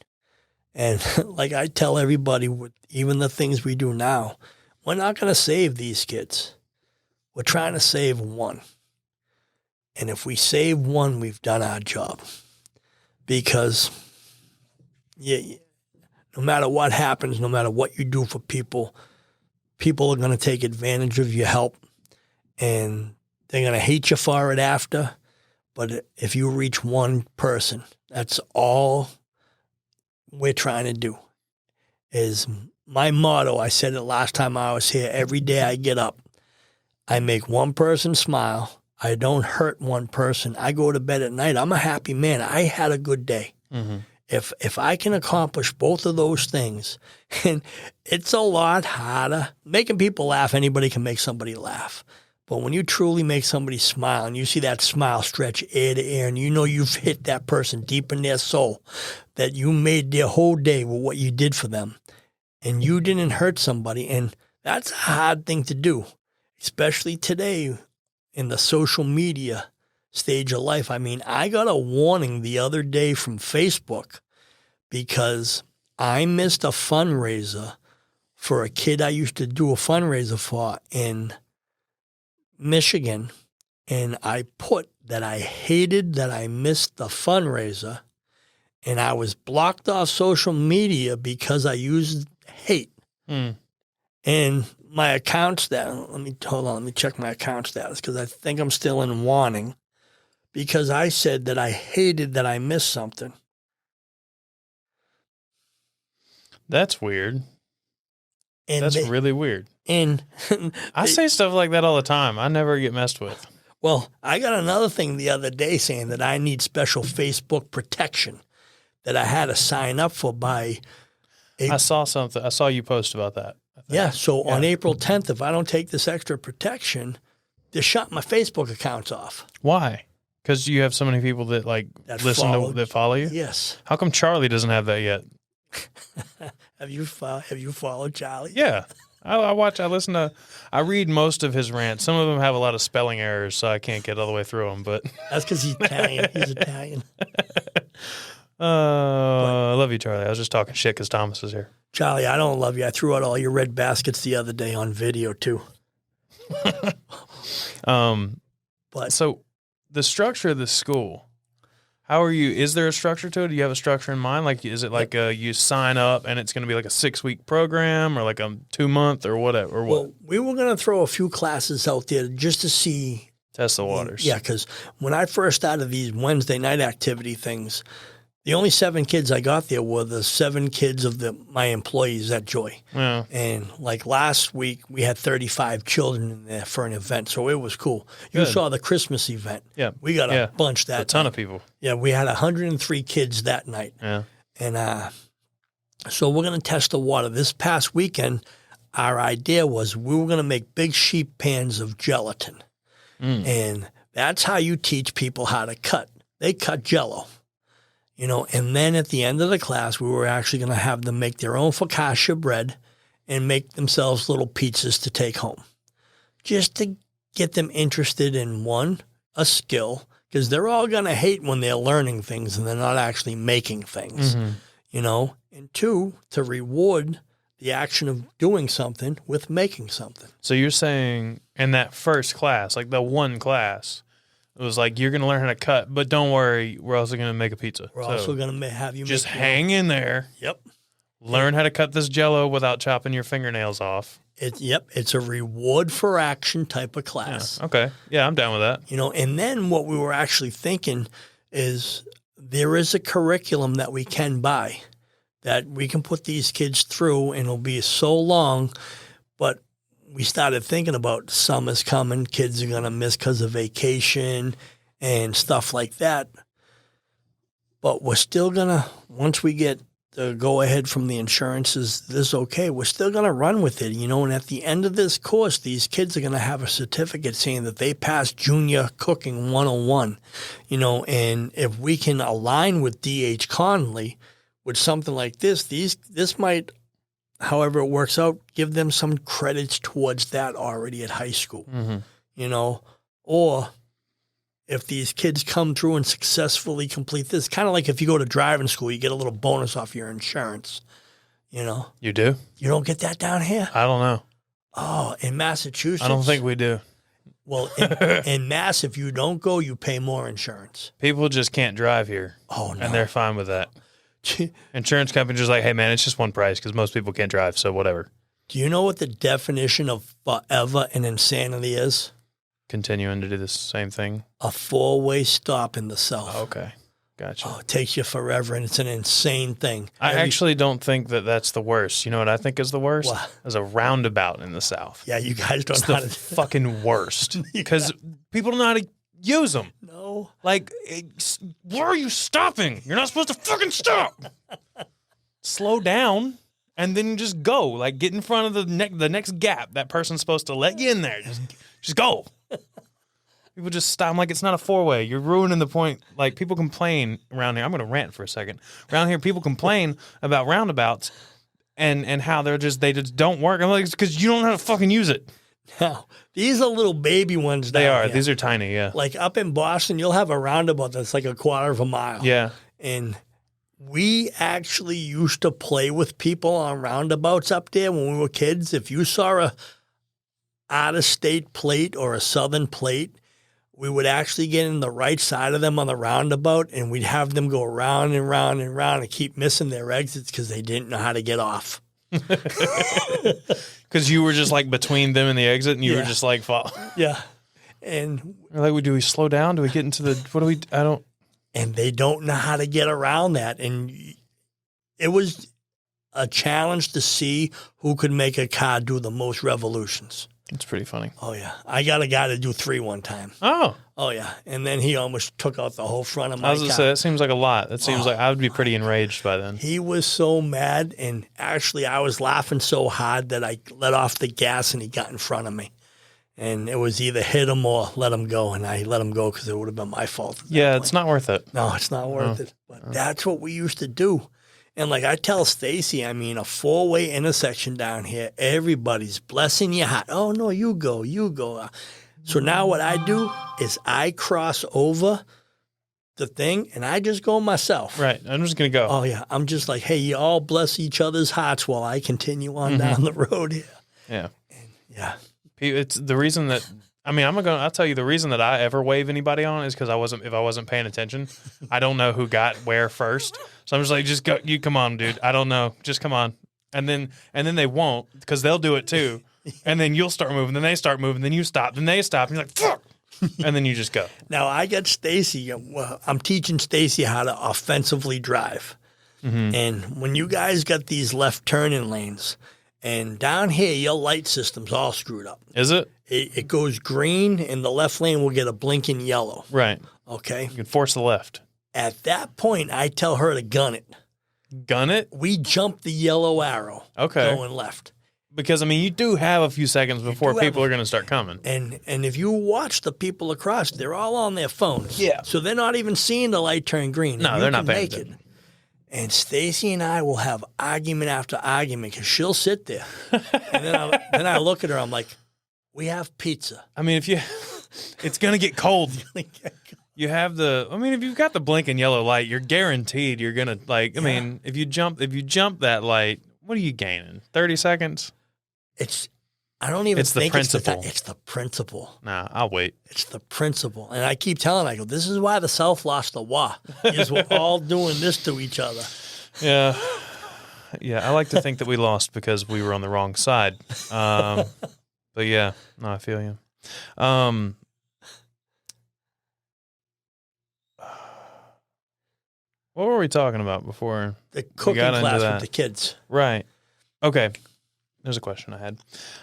And like I tell everybody, with even the things we do now, we're not going to save these kids. We're trying to save 1. And if we save 1, we've done our job. Because no matter what happens, no matter what you do for people, people are going to take advantage of your help. And they're going to hate you for it after. But if you reach 1 person, that's all we're trying to do. Is my motto. I said it last time I was here. Every day I get up, I make 1 person smile. I don't hurt 1 person. I go to bed at night. I'm a happy man. I had a good day. If I can accomplish both of those things, and it's a lot harder. Making people laugh, anybody can make somebody laugh. But when you truly make somebody smile and you see that smile stretch ear to ear and you know you've hit that person deep in their soul, that you made their whole day with what you did for them and you didn't hurt somebody, and that's a hard thing to do, especially today in the social media stage of life. I mean, I got a warning the other day from Facebook because I missed a fundraiser for a kid I used to do a fundraiser for in Michigan, and I put that I hated that I missed the fundraiser, and I was blocked off social media because I used hate. And my account status, let me check my account status because I think I'm still in warning because I said that I hated that I missed something. That's weird. And That's really weird. And I say stuff like that all the time. I never get messed with. Well, I got another thing the other day saying that I need special Facebook protection that I had to sign up for by. I saw something. I saw you post about that. Yeah. So on April 10th, if I don't take this extra protection, they shut my Facebook accounts off. Why? Because you have so many people that that follow you? Yes. How come Charlie doesn't have that yet? Have you followed Charlie? Yeah. I listen to, I read most of his rants. Some of them have a lot of spelling errors, so I can't get all the way through them. But That's because he's Italian. He's Italian. I love you, Charlie. I was just talking shit because Thomas is here. Charlie, I don't love you. I threw out all your red baskets the other day on video too. But So the structure of the school, how are you? Is there a structure to it? Do you have a structure in mind? Like, is it like you sign up and it's going to be like a 6-week program or like a 2-month or whatever? Or what? well, we were going to throw a few classes out there just to see. Test the waters. Yeah, because when I first started these Wednesday night activity things, the only 7 kids I got there were the 7 kids of my employees at Joy. Yeah. And like last week, we had 35 children in there for an event, so it was cool. You Good. saw the Christmas event. Yeah. We got a bunch that A ton night. of people. Yeah, we had 103 kids that night. Yeah. And so we're going to test the water. This past weekend, our idea was we were going to make big sheep pans of gelatin. And that's how you teach people how to cut. They cut Jell-O. And then at the end of the class, we were actually going to have them make their own focaccia bread and make themselves little pizzas to take home, just to get them interested in, one, a skill, because they're all going to hate when they're learning things and they're not actually making things, and 2, to reward the action of doing something with making something. So you're saying in that first class, like the one class, it was like, you're going to learn how to cut, but don't worry, we're also going to make a pizza. We're also going to have you just make hang in there. Yep. Learn how to cut this Jell-O without chopping your fingernails off. It's a reward for action type of class. Yeah. Okay. Yeah, I'm down with that. And then what we were actually thinking is there is a curriculum that we can buy that we can put these kids through, and it'll be so long, but we started thinking about summer's coming, kids are going to miss because of vacation and stuff like that. But we're still going to, once we get the go-ahead from the insurances, this is okay, we're still going to run with it, and at the end of this course, these kids are going to have a certificate saying that they passed Junior Cooking 101, and if we can align with D.H. Conley with something like this might, however it works out, give them some credits towards that already at high school, or if these kids come through and successfully complete this, kind of like if you go to driving school, you get a little bonus off your insurance, You do? You don't get that down here? I don't know. Oh, in Massachusetts? I don't think we do. Well, in Mass, if you don't go, you pay more insurance. People just can't drive here. Oh, no. And they're fine with that. Insurance companies just like, hey, man, it's just one price because most people can't drive, so whatever. Do you know what the definition of forever and insanity is? Continuing to do the same thing. A 4-way stop in the South. Okay. Gotcha. Oh, it takes you forever, and it's an insane thing. I actually don't think that that's the worst. You know what I think is the worst? What? Is a roundabout in the South. Yeah, you guys don't It's know how the to... fucking worst because people don't know how to use them. No. Like, why are you stopping? You're not supposed to fucking stop. Slow down and then just go. Like, get in front of the next gap. That person's supposed to let you in there. Just go. People just stop. I'm like, it's not a 4-way. You're ruining the point. Like, people complain around here. I'm going to rant for a second. Around here, people complain about roundabouts and how they just don't work. I'm like, it's because you don't know how to fucking use it. Now, these are little baby ones down They are. here. These are tiny, yeah. Like up in Boston, you'll have a roundabout that's like a quarter of a mile. Yeah. And we actually used to play with people on roundabouts up there when we were kids. If you saw a out-of-state plate or a southern plate, we would actually get in the right side of them on the roundabout, and we'd have them go round and round and round and keep missing their exits because they didn't know how to get off. Because you were just like between them and the exit, and you were just like, Yeah. And like, do we slow down? Do we get into the, and they don't know how to get around that. And it was a challenge to see who could make a car do the most revolutions. It's pretty funny. Oh, yeah. I got a guy to do 3 one time. Oh. Oh, yeah. And then he almost took out the whole front of my I was car. going to say, that seems like a lot. That seems like I would be pretty enraged by then. He was so mad, and actually I was laughing so hard that I let off the gas and he got in front of me. And it was either hit him or let him go, and I let him go because it would have been my fault. Yeah, it's not worth it. No, it's not worth it. But that's what we used to do. And like I tell Stacy, I mean, a 4-way intersection down here, everybody's blessing your heart. Oh, no, you go, you go. So now what I do is I cross over the thing and I just go myself. Right. I'm just going to go. Oh, yeah. I'm just like, hey, you all bless each other's hearts while I continue on down the road here. Yeah. And, yeah. It's the reason that, I mean, I'll tell you the reason that I ever wave anybody on is because if I wasn't paying attention, I don't know who got where first. So I'm just like, just go, you come on, dude. I don't know. Just come on. And then they won't because they'll do it too. And then you'll start moving, then they start moving, then you stop, then they stop, and you're like, fuck. And then you just go. Now I got Stacy. Well, I'm teaching Stacy how to offensively drive. And when you guys got these left turning lanes, and down here your light system's all screwed up. Is it? It goes green, and the left lane will get a blinking yellow. Right. Okay. You can force the left. At that point, I tell her to gun it. Gun it? We jump the yellow arrow. Okay. Going left. Because, I mean, you do have a few seconds before people are going to start coming. And if you watch the people across, they're all on their phones. Yeah. So they're not even seeing the light turn green. No, they're not paying attention. And Stacy and I will have argument after argument because she'll sit there. And then I look at her, I'm like, we have pizza. I mean, it's going to get cold. You have if you've got the blinking yellow light, you're guaranteed you're going to, like, I mean, if you jump that light, what are you gaining? 30 seconds? I don't even think principle. It's the principle. Nah, I'll wait. It's the principle. And I keep telling her, I go, this is why the South lost the war, is we're all doing this to each other. Yeah. Yeah, I like to think that we lost because we were on the wrong side. But yeah, no, I feel you. What were we talking about before? The cooking class with the kids. Right. Okay. There's a question I had.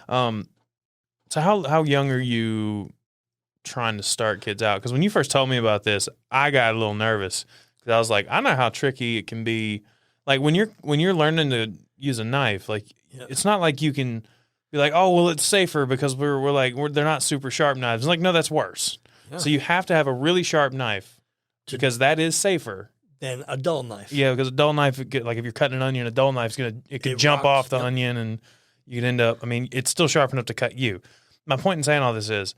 So how young are you trying to start kids out? Because when you first told me about this, I got a little nervous because I was like, I know how tricky it can be. Like when you're learning to use a knife, like it's not like you can be like, oh well, it's safer because they're not super sharp knives. It's like, no, that's worse. Yeah. So you have to have a really sharp knife because that is safer than a dull knife. Yeah, because a dull knife, like if you're cutting an onion, a dull knife's it could jump off the onion and you could end up. I mean, it's still sharp enough to cut you. My point in saying all this is,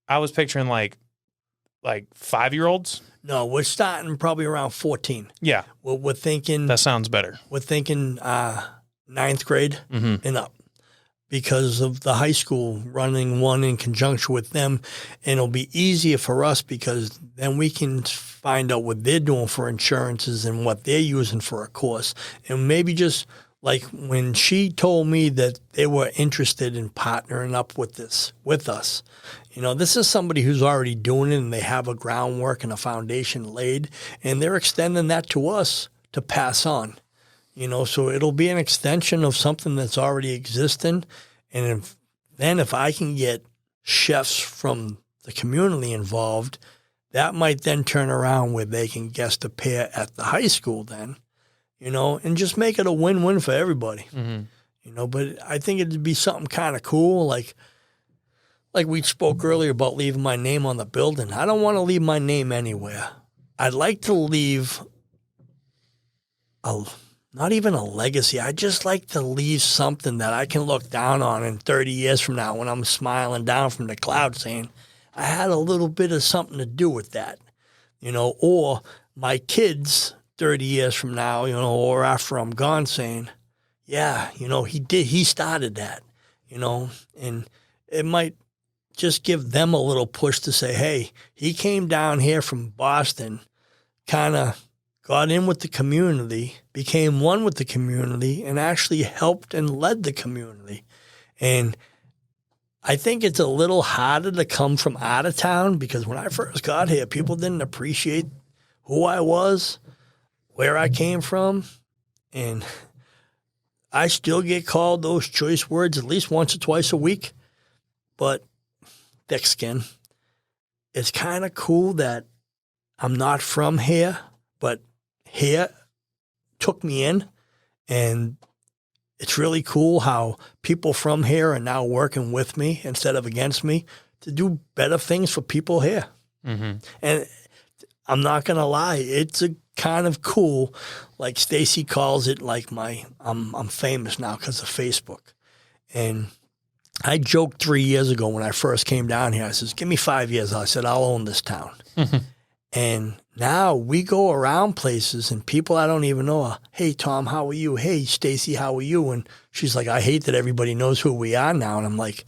I was picturing like 5-year-olds. No, we're starting probably around 14. Yeah, we're thinking that sounds better. We're thinking 9th grade and up because of the high school running one in conjunction with them, and it'll be easier for us because then we can find out what they're doing for insurances and what they're using for a course, and maybe just. Like when she told me that they were interested in partnering up with us, this is somebody who's already doing it and they have a groundwork and a foundation laid, and they're extending that to us to pass on, so it'll be an extension of something that's already existing. And if I can get chefs from the community involved, that might then turn around where they can guest a pair at the high school then. And just make it a win-win for everybody. But I think it'd be something kind of cool, like we spoke earlier about leaving my name on the building. I don't want to leave my name anywhere. I'd like to leave not even a legacy. I'd just like to leave something that I can look down on in 30 years from now when I'm smiling down from the cloud saying, I had a little bit of something to do with that, or my kids 30 years from now, or after I'm gone saying, yeah, he started that, and it might just give them a little push to say, hey, he came down here from Boston, kind of got in with the community, became one with the community, and actually helped and led the community. And I think it's a little harder to come from out of town because when I first got here, people didn't appreciate who I was, where I came from, and I still get called those choice words at least once or twice a week, but thick skin. It's kind of cool that I'm not from here, but here took me in, and it's really cool how people from here are now working with me instead of against me to do better things for people here. And I'm not going to lie, it's a kind of cool. Like Stacy calls it, like I'm famous now because of Facebook. And I joked 3 years ago when I first came down here. I says, give me 5 years. I said, I'll own this town. And now we go around places and people I don't even know, hey, Tom, how are you? Hey, Stacy, how are you? And she's like, I hate that everybody knows who we are now. And I'm like,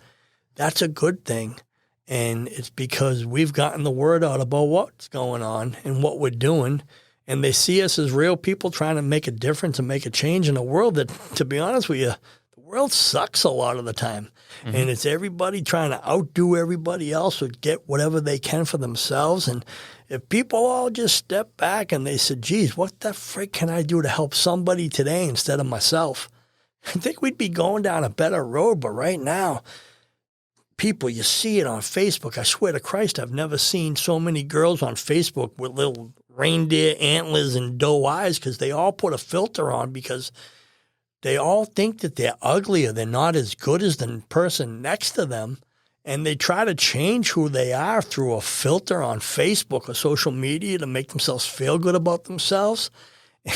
that's a good thing. And it's because we've gotten the word out about what's going on and what we're doing. And they see us as real people trying to make a difference and make a change in a world that, to be honest with you, the world sucks a lot of the time. And it's everybody trying to outdo everybody else or get whatever they can for themselves. And if people all just step back and they said, geez, what the frick can I do to help somebody today instead of myself? I think we'd be going down a better road. But right now, people, you see it on Facebook. I swear to Christ, I've never seen so many girls on Facebook with little reindeer antlers and doe eyes because they all put a filter on because they all think that they're ugly or they're not as good as the person next to them. And they try to change who they are through a filter on Facebook or social media to make themselves feel good about themselves.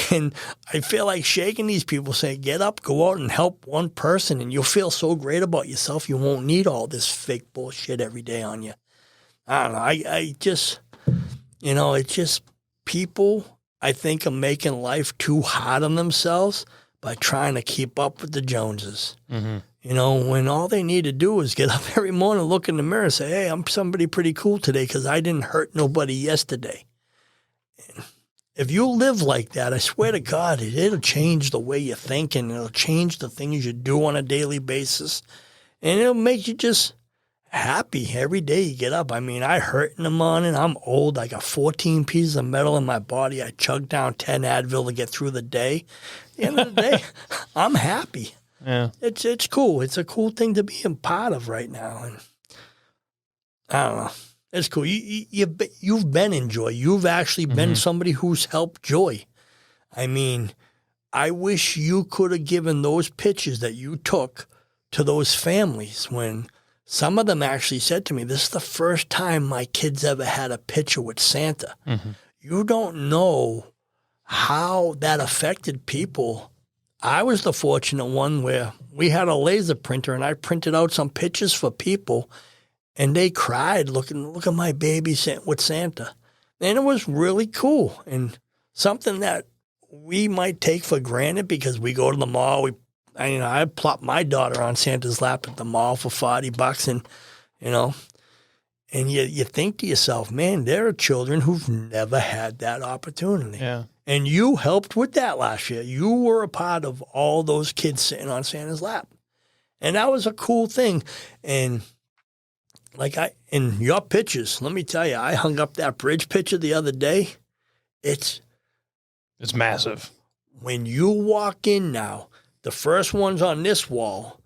And I feel like shaking these people, saying, get up, go out and help one person, and you'll feel so great about yourself. You won't need all this fake bullshit every day on you. I don't know. I just, it's just people, I think, are making life too hard on themselves by trying to keep up with the Joneses. When all they need to do is get up every morning, look in the mirror and say, hey, I'm somebody pretty cool today because I didn't hurt nobody yesterday. And if you live like that, I swear to God, it'll change the way you think and it'll change the things you do on a daily basis. And it'll make you just happy every day you get up. I mean, I hurt in the morning. I'm old. I got 14 pieces of metal in my body. I chug down 10 Advil to get through the day. At the end of the day, I'm happy. Yeah. It's cool. It's a cool thing to be a part of right now. And I don't know. It's cool. You've been in Joy. You've actually been somebody who's helped Joy. I mean, I wish you could have given those pictures that you took to those families when some of them actually said to me, this is the first time my kids ever had a picture with Santa. You don't know how that affected people. I was the fortunate one where we had a laser printer and I printed out some pictures for people and they cried, look at my baby with Santa. And it was really cool and something that we might take for granted because we go to the mall. I plop my daughter on Santa's lap at the mall for $40 and you think to yourself, man, there are children who've never had that opportunity. Yeah. And you helped with that last year. You were a part of all those kids sitting on Santa's lap. And that was a cool thing. And in your pictures, let me tell you, I hung up that bridge picture the other day. It's massive. When you walk in now, the first one's on this wall.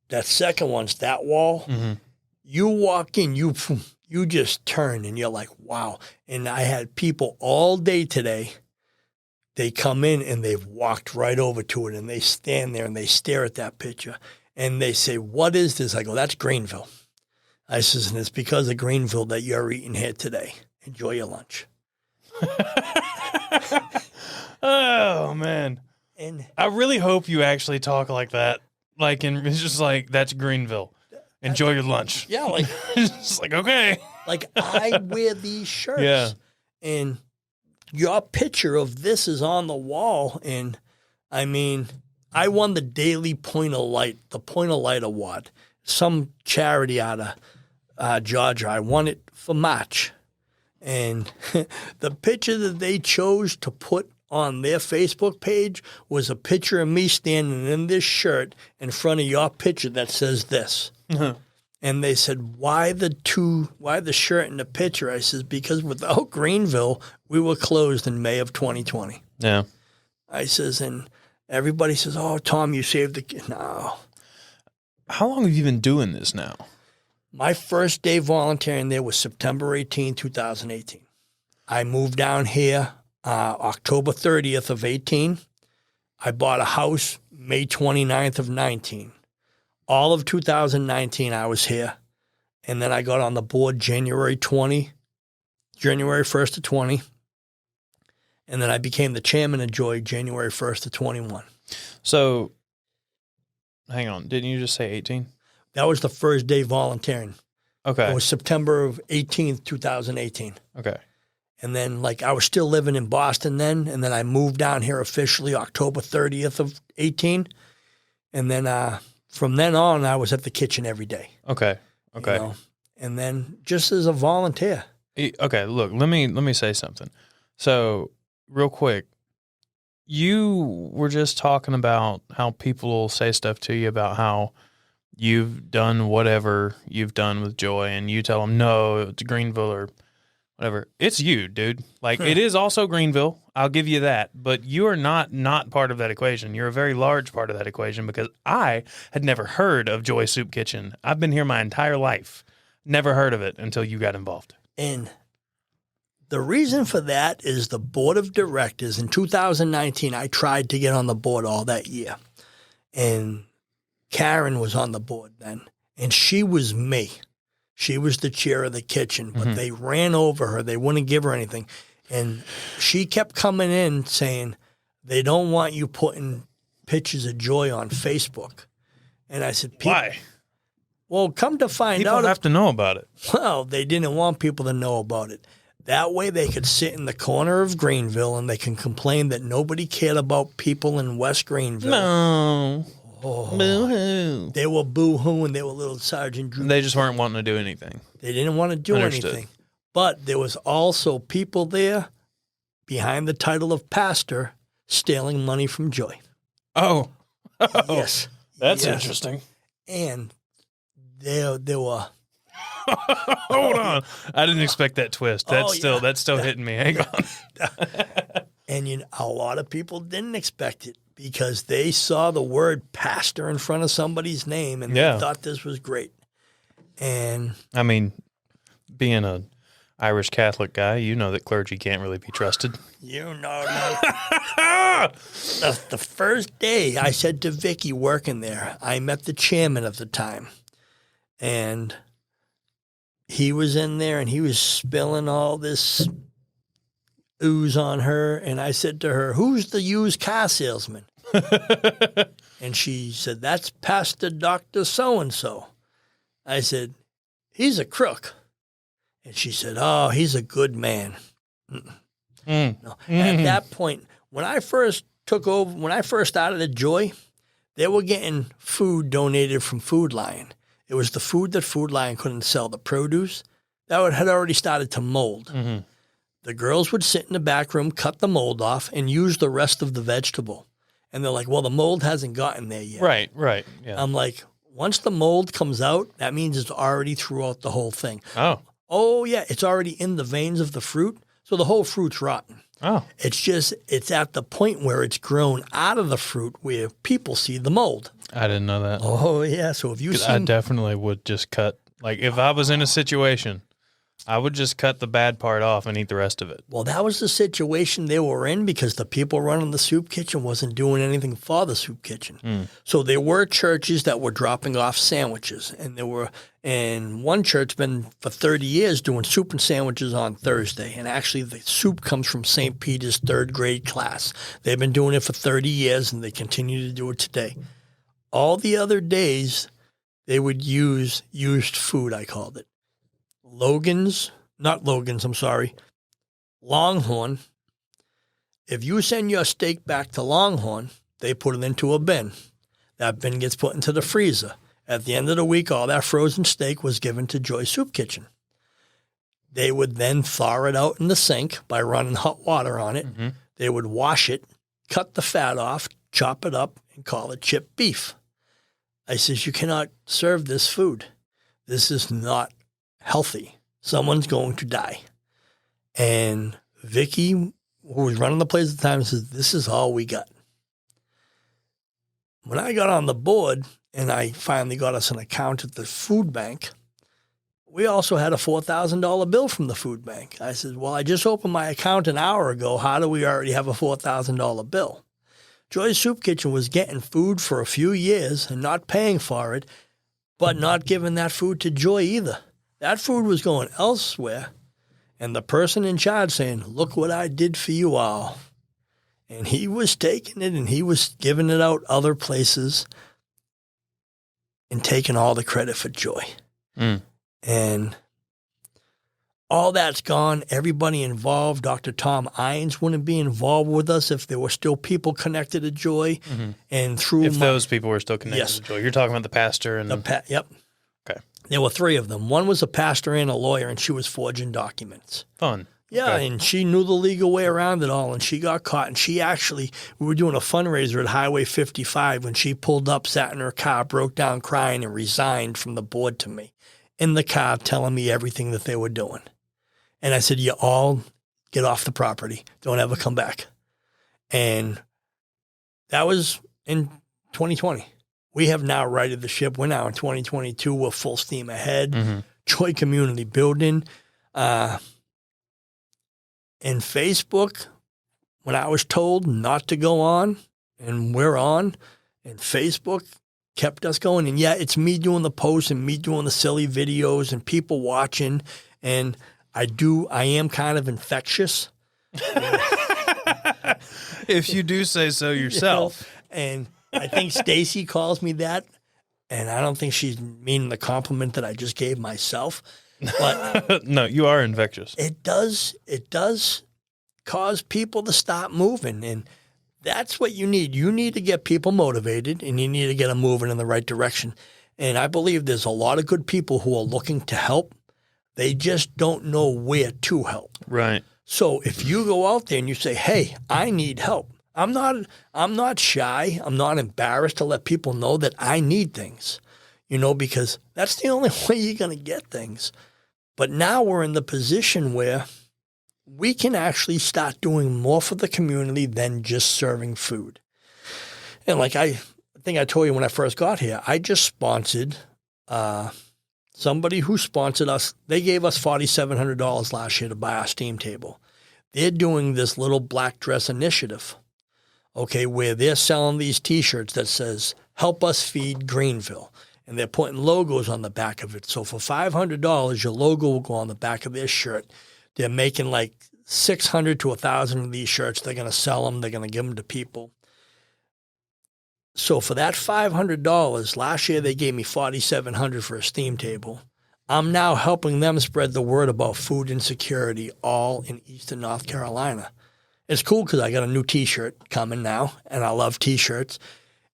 That second one's that wall. You walk in, you just turn and you're like, wow. And I had people all day today. They come in and they've walked right over to it and they stand there and they stare at that picture and they say, what is this? I go, that's Greenville. I says, and it's because of Greenville that you're eating here today. Enjoy your lunch. Oh, man. And I really hope you actually talk like that. It's just like, that's Greenville. Enjoy your lunch. Yeah. It's just like, okay. I wear these shirts. Yeah. And your picture of this is on the wall. And I mean, I won the Daily Point of Light Award, some charity out of Georgia. I won it for March. And the picture that they chose to put on their Facebook page was a picture of me standing in this shirt in front of your picture that says this. And they said, why the shirt and the picture? I says, because without Greenville, we were closed in May of 2020. Yeah. I says, and everybody says, oh, Tom, you saved the kid. No. How long have you been doing this now? My first day volunteering there was September 18, 2018. I moved down here October 30th of 18. I bought a house May 29th of 19. All of 2019, I was here. And then I got on the board January 1st of 20. And then I became the chairman of Joy January 1st of 21. So, hang on. Didn't you just say 18? That was the first day volunteering. Okay. It was September of 18th, 2018. Okay. And then, like, I was still living in Boston then, and then I moved down here officially October 30th of 18. And then from then on, I was at the kitchen every day. Okay. Okay. You know? And then just as a volunteer. Okay, look, let me say something. So, real quick, you were just talking about how people will say stuff to you about how you've done whatever you've done with Joy, and you tell them, no, it's Greenville or whatever. It's you, dude. Like, it is also Greenville. I'll give you that. But you are not part of that equation. You're a very large part of that equation because I had never heard of Joy Soup Kitchen. I've been here my entire life. Never heard of it until you got involved. And the reason for that is the board of directors. In 2019, I tried to get on the board all that year. And Karen was on the board then. And she was me. She was the chair of the kitchen. But they ran over her. They wouldn't give her anything. And she kept coming in saying, they don't want you putting pictures of Joy on Facebook. And I said, why? Well, come to find out. People have to know about it. Well, they didn't want people to know about it. That way they could sit in the corner of Greenville and they can complain that nobody cared about people in West Greenville. No. Oh, Boo-hoo. they were boo-hooing. They were little Sergeant Drew. They just weren't wanting to do anything. They didn't want to do Understood. anything. But there was also people there behind the title of pastor stealing money from Joy. Oh. Yes. That's Yes. interesting. And there were... Hold on. I didn't expect that twist. That's still hitting me. Hang on. And a lot of people didn't expect it because they saw the word pastor in front of somebody's name and they thought this was great. And I mean, being a Irish Catholic guy, you know that clergy can't really be trusted. you know that. The first day I said to Vicky working there, I met the chairman of the time. And he was in there and he was spilling all this ooze on her. And I said to her, who's the used car salesman? And she said, that's Pastor Dr. So-and-so. I said, he's a crook. And she said, oh, he's a good man. No. At that point, when I first started at Joy, they were getting food donated from Food Lion. It was the food that Food Lion couldn't sell, the produce that had already started to mold. Mm-hmm. The girls would sit in the back room, cut the mold off, and use the rest of the vegetable. And they're like, well, the mold hasn't gotten there yet. Right. Yeah. I'm like, once the mold comes out, that means it's already throughout the whole thing. Oh, yeah, it's already in the veins of the fruit, so the whole fruit's rotten. Oh. It's at the point where it's grown out of the fruit where people see the mold. I didn't know that. Oh, yeah. So if you see... I definitely would just cut. Like, if I was in a situation, I would just cut the bad part off and eat the rest of it. Well, that was the situation they were in because the people running the soup kitchen wasn't doing anything for the soup kitchen. So there were churches that were dropping off sandwiches. And one church been for 30 years doing soup and sandwiches on Thursday. And actually the soup comes from St. Peter's third grade class. They've been doing it for 30 years and they continue to do it today. All the other days, they would use used food, I called it. Longhorn. If you send your steak back to Longhorn, they put it into a bin. That bin gets put into the freezer. At the end of the week, all that frozen steak was given to Joy Soup Kitchen. They would then thaw it out in the sink by running hot water on it. Mm-hmm. They would wash it, cut the fat off, chop it up, and call it chipped beef. I says, you cannot serve this food. This is not healthy. Someone's going to die. And Vicky, who was running the place at the time, says, this is all we got. When I got on the board and I finally got us an account at the food bank, we also had a $4,000 bill from the food bank. I said, well, I just opened my account an hour ago. How do we already have a $4,000 bill? Joy's Soup Kitchen was getting food for a few years and not paying for it, but not giving that food to Joy either. That food was going elsewhere, and the person in charge saying, look what I did for you all. And he was taking it and he was giving it out other places and taking all the credit for Joy. And all that's gone. Everybody involved. Dr. Tom Irons wouldn't be involved with us if there were still people connected to Joy. And through those people were still connected to Joy. You're talking about the pastor and Yep. Okay. There were 3 of them. One was a pastor and a lawyer, and she was forging documents. Fun. Yeah, Okay. and she knew the legal way around it all, and she got caught. And she actually, we were doing a fundraiser at Highway 55 when she pulled up, sat in her car, broke down crying, and resigned from the board to me in the car, telling me everything that they were doing. And I said, you all get off the property. Don't ever come back. And that was in 2020. We have now righted the ship. We're now in 2022. We're full steam ahead. Joy Community Building. And Facebook, when I was told not to go on, and we're on, and Facebook kept us going. And yeah, it's me doing the posts and me doing the silly videos and people watching. And I am kind of infectious. If you do say so yourself. And I think Stacy calls me that. And I don't think she's meaning the compliment that I just gave myself. But No, you are infectious. it does cause people to stop moving. And that's what you need. You need to get people motivated and you need to get them moving in the right direction. And I believe there's a lot of good people who are looking to help. They just don't know where to help. Right. So if you go out there and you say, hey, I need help. I'm not shy. I'm not embarrassed to let people know that I need things, because that's the only way you're going to get things. But now we're in the position where we can actually start doing more for the community than just serving food. And like I think I told you when I first got here, I just sponsored somebody who sponsored us. They gave us $4,700 last year to buy our steam table. They're doing this little black dress initiative, where they're selling these T-shirts that says, help us feed Greenville. And they're putting logos on the back of it. So for $500, your logo will go on the back of their shirt. They're making like 600 to 1,000 of these shirts. They're going to sell them. They're going to give them to people. So for that $500, last year they gave me $4,700 for a steam table. I'm now helping them spread the word about food insecurity all in Eastern North Carolina. It's cool because I got a new T-shirt coming now, and I love T-shirts.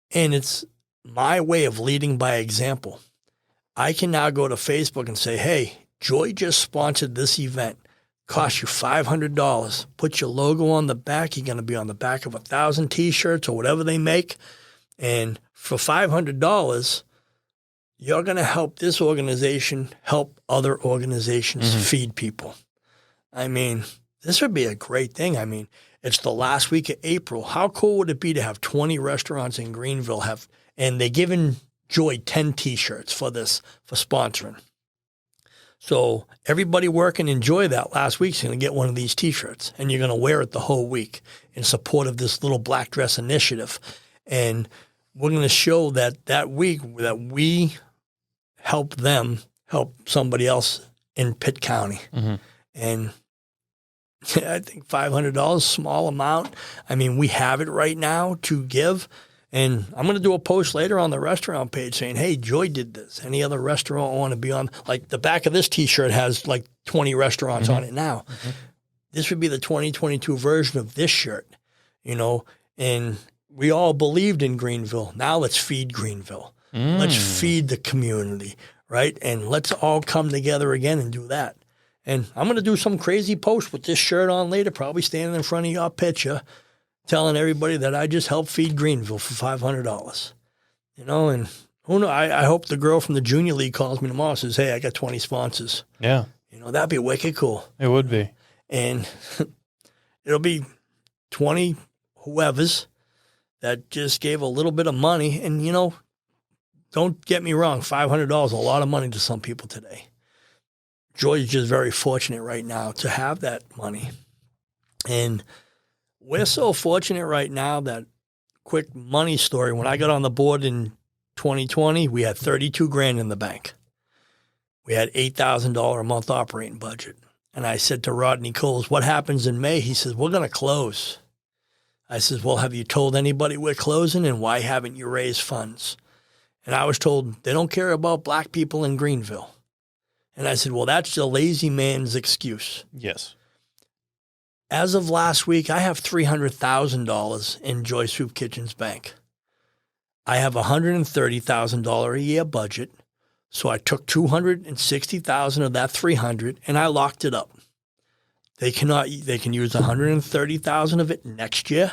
And it's my way of leading by example. I can now go to Facebook and say, hey, Joy just sponsored this event. Cost you $500. Put your logo on the back. You're going to be on the back of 1,000 T-shirts or whatever they make. And for $500, you're going to help this organization help other organizations feed people. I mean, this would be a great thing. I mean, it's the last week of April. How cool would it be to have 20 restaurants in Greenville and they're giving Joy 10 T-shirts for sponsoring. So everybody working in Joy that last week's going to get one of these T-shirts, and you're going to wear it the whole week in support of this little black dress initiative. And we're going to show that week that we help them help somebody else in Pitt County. And I think $500, small amount. I mean, we have it right now to give. And I'm going to do a post later on the restaurant page saying, hey, Joy did this. Any other restaurant want to be on? Like the back of this T-shirt has like 20 restaurants on it now. This would be the 2022 version of this shirt, and we all believed in Greenville. Now let's feed Greenville. Let's feed the community, right? And let's all come together again and do that. And I'm going to do some crazy post with this shirt on later, probably standing in front of your picture, telling everybody that I just helped feed Greenville for $500. And who knows? I hope the girl from the junior league calls me tomorrow and says, hey, I got 20 sponsors. Yeah. That'd be wicked cool. It would be. And it'll be 20 whoever's that just gave a little bit of money. And, don't get me wrong, $500 is a lot of money to some people today. Joy's just very fortunate right now to have that money. And we're so fortunate right now that quick money story. When I got on the board in 2020, we had $32,000 in the bank. We had $8,000 a month operating budget. And I said to Rodney Coles, what happens in May? He says, we're going to close. I says, well, have you told anybody we're closing, and why haven't you raised funds? And I was told they don't care about black people in Greenville. And I said, well, that's the lazy man's excuse. Yes. As of last week, I have $300,000 in Joy Soup Kitchen's bank. I have a $130,000 a year budget. So I took $260,000 of that $300,000 and I locked it up. They can use $130,000 of it next year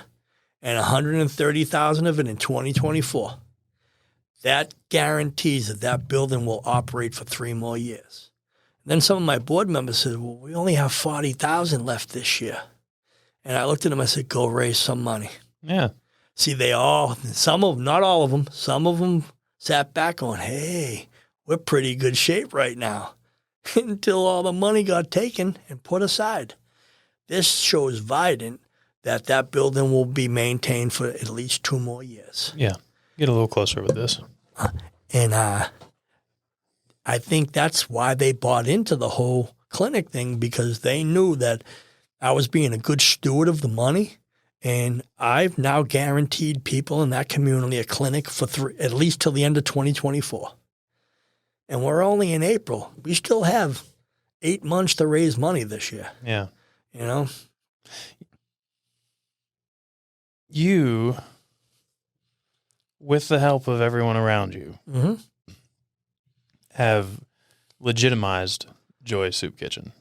and $130,000 of it in 2024. That guarantees that building will operate for 3 more years. Then some of my board members said, well, we only have $40,000 left this year. And I looked at them, I said, go raise some money. Yeah. See, some of them, not all of them, some of them sat back going, hey, we're pretty good shape right now, until all the money got taken and put aside. This shows Vidant that building will be maintained for at least 2 more years. Yeah. Get a little closer with this. And I think that's why they bought into the whole clinic thing, because they knew that I was being a good steward of the money. And I've now guaranteed people in that community a clinic for at least till the end of 2024. And we're only in April. We still have 8 months to raise money this year. Yeah. You know? You, with the help of everyone around you, have legitimized Joy Soup Kitchen.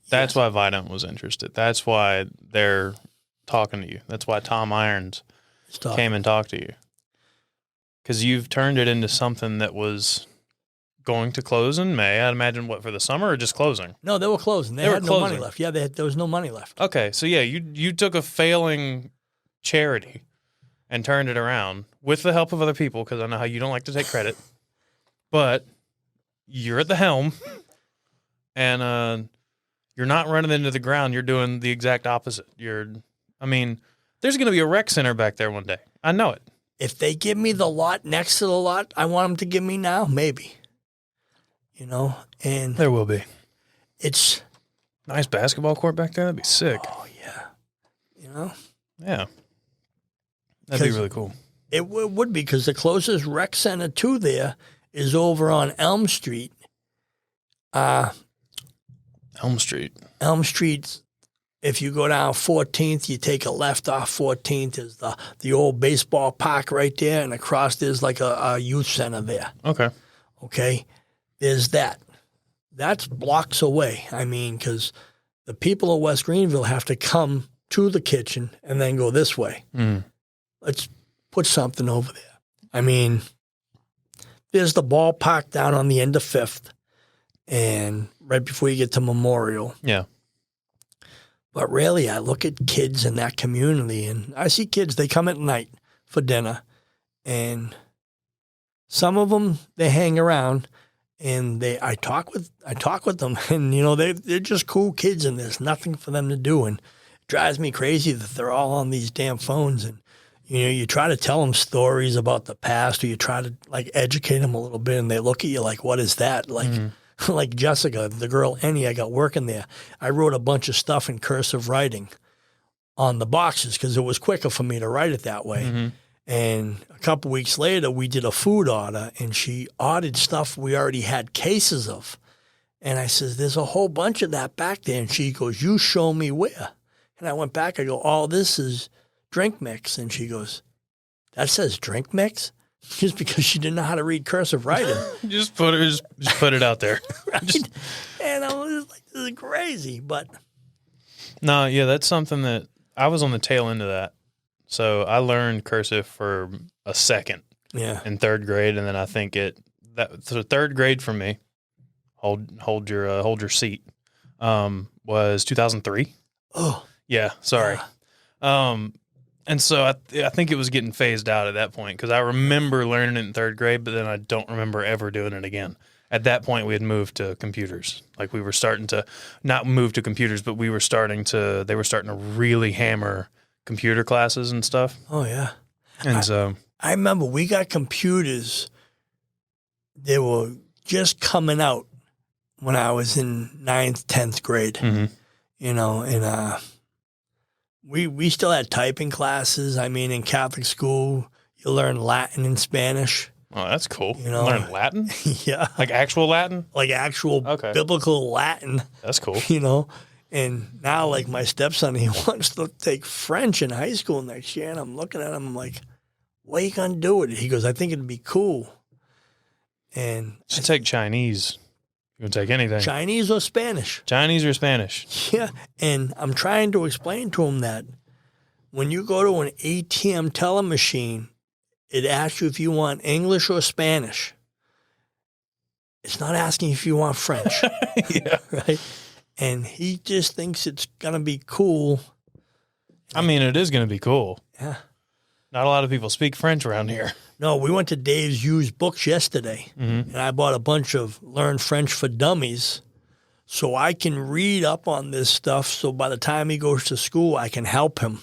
That's why Vidant was interested. That's why they're talking to you. That's why Tom Irons came and talked to you. Because you've turned it into something that was going to close in May. I'd imagine, for the summer or just closing? No, they were closing. They had no money left. Yeah, there was no money left. Okay, so yeah, you took a failing charity and turned it around with the help of other people, because I know how you don't like to take credit. But you're at the helm, and you're not running into the ground. You're doing the exact opposite. There's going to be a rec center back there one day. I know it. If they give me the lot next to the lot I want them to give me now, maybe. You know, and there will be. It's nice basketball court back there. That'd be sick. Oh yeah, you know. Yeah, that'd be really cool. It would be, because the closest rec center to there is over on Elm Street. Elm Street. Elm Street. If you go down 14th, you take a left off 14th. Is the old baseball park right there, and across there's like a youth center there. Okay. Okay. There's that. That's blocks away. Because the people of West Greenville have to come to the kitchen and then go this way. Let's put something over there. There's the ballpark down on the end of 5th and right before you get to Memorial. Yeah. But really, I look at kids in that community, and I see kids, they come at night for dinner, and some of them, they hang around. And I talk with them, and they're just cool kids, and there's nothing for them to do, and it drives me crazy that they're all on these damn phones. And you try to tell them stories about the past, or you try to educate them a little bit, and they look at you like, "What is that?" Like Jessica, the girl Annie I got working there. I wrote a bunch of stuff in cursive writing on the boxes because it was quicker for me to write it that way. And a couple weeks later, we did a food order, and she ordered stuff we already had cases of. And I says, there's a whole bunch of that back there. And she goes, you show me where. And I went back, I go, all this is drink mix. And she goes, that says drink mix? Just because she didn't know how to read cursive writing. just put it out there. Right? And I was like, this is crazy. But no, yeah, that's something that I was on the tail end of that. So I learned cursive for a second in 3rd grade, and then I think so 3rd grade for me, hold your seat, was 2003. Oh. Yeah, sorry. And so I think it was getting phased out at that point, because I remember learning it in 3rd grade, but then I don't remember ever doing it again. At that point, we had moved to computers. Like, we were starting to not move to computers, but they were starting to really hammer computer classes and stuff. Oh, yeah. And I remember we got computers. They were just coming out when I was in 9th, 10th grade, Mm-hmm. you know, and we still had typing classes. I mean, in Catholic school, you learn Latin and Spanish. Oh, that's cool. You know, learn Latin? Yeah. Like actual Latin? Like actual Okay. biblical Latin, That's cool. you know. And now, like, my stepson, he wants to take French in high school next year. And I'm looking at him, I'm like, what are you going to do with it? He goes, I think it'd be cool. And Should take Chinese. You can take anything. Chinese or Spanish. Chinese or Spanish. Yeah. And I'm trying to explain to him that when you go to an ATM teller machine, it asks you if you want English or Spanish. It's not asking if you want French. Yeah. Right? And he just thinks it's going to be cool. I mean, it is going to be cool. Yeah. Not a lot of people speak French around here. No, we went to Dave's used books yesterday, Mm-hmm. and I bought a bunch of Learn French for Dummies so I can read up on this stuff so by the time he goes to school, I can help him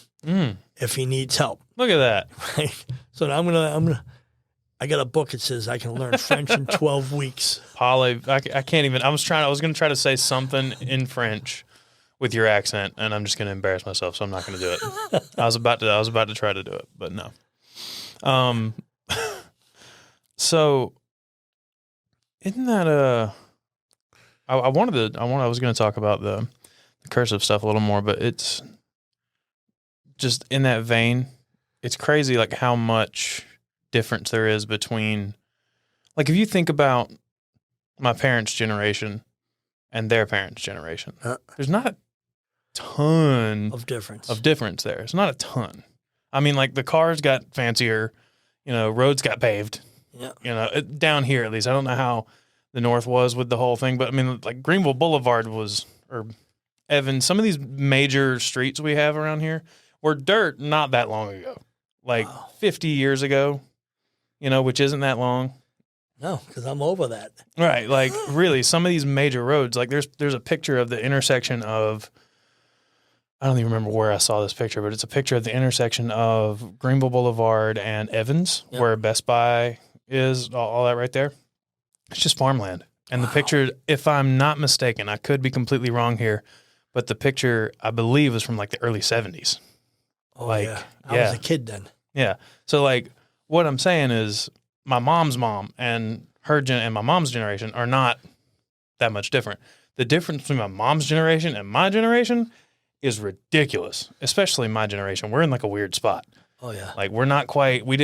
if he needs help. Look at that. Right? So I got a book that says I can learn French in 12 weeks. Polly, I can't even. I was going to try to say something in French with your accent, and I'm just going to embarrass myself, so I'm not going to do it. I was about to try to do it, but no. So isn't that I was going to talk about the cursive stuff a little more, but it's just in that vein. It's crazy, like how much difference there is between, like, if you think about my parents' generation and their parents' generation, there's not a ton Of difference. of difference there. It's not a ton. I mean, like, the cars got fancier, roads got paved. Yeah. Down here at least. I don't know how the north was with the whole thing, but I mean, like, Greenville Boulevard or Evans, some of these major streets we have around here were dirt not that long ago, like 50 years ago, which isn't that long. No, because I'm over that. Right. Like, really, some of these major roads, like there's a picture of the intersection of, I don't even remember where I saw this picture, but it's a picture of the intersection of Greenville Boulevard and Evans, where Best Buy is, all that right there. It's just farmland. And the picture, if I'm not mistaken, I could be completely wrong here, but the picture, I believe, was from like the early 70s. Oh, Like, yeah. I was a kid then. Yeah. So, like, what I'm saying is my mom's mom and and my mom's generation are not that much different. The difference between my mom's generation and my generation is ridiculous, especially my generation. We're in like a weird spot. Oh, yeah. Like, we're not quite, we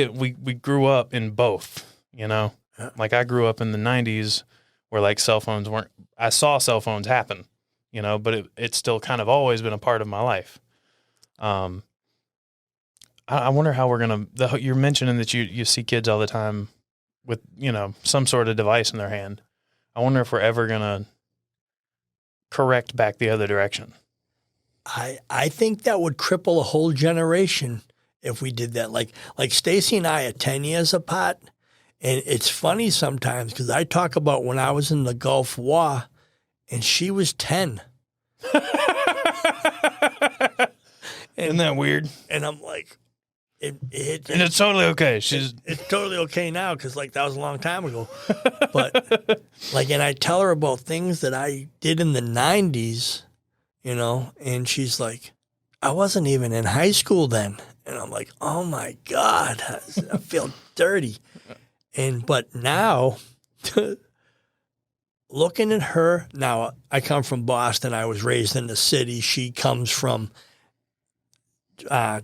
grew up in both, Yeah. Like, I grew up in the 90s where, like, cell phones weren't, I saw cell phones happen, but it's still kind of always been a part of my life. I wonder how we're going to, you're mentioning that you see kids all the time with, some sort of device in their hand. I wonder if we're ever going to correct back the other direction. I think that would cripple a whole generation if we did that. Like Stacy and I are 10 years apart, and it's funny sometimes because I talk about when I was in the Gulf War, and she was 10. Isn't that weird? And I'm like, And it's totally okay. it's totally okay now because, like, that was a long time ago. But, like, and I tell her about things that I did in the 90s, and she's like, I wasn't even in high school then. And I'm like, oh, my God, I feel dirty. But now, looking at her, now I come from Boston. I was raised in the city. She comes from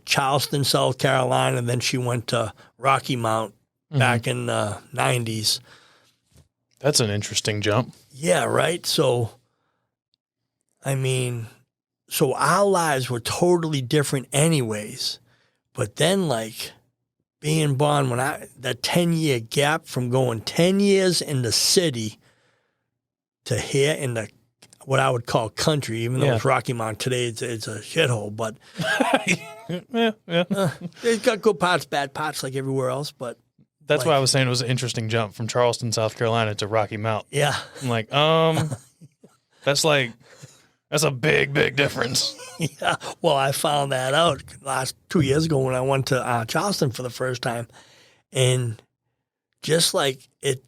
Charleston, South Carolina, and then she went to Rocky Mount back in the 90s. That's an interesting jump. Yeah, right? So, I mean, so our lives were totally different anyways. But then, like, being born that 10-year gap from going 10 years in the city to here in the what I would call country, even though it's Rocky Mount today, it's a shithole. But it's got good parts, bad parts, like everywhere else. But that's why I was saying it was an interesting jump from Charleston, South Carolina to Rocky Mount. Yeah, I'm like, that's a big, big difference. Yeah. Well, I found that out last 2 years ago when I went to Charleston for the first time, and just like it.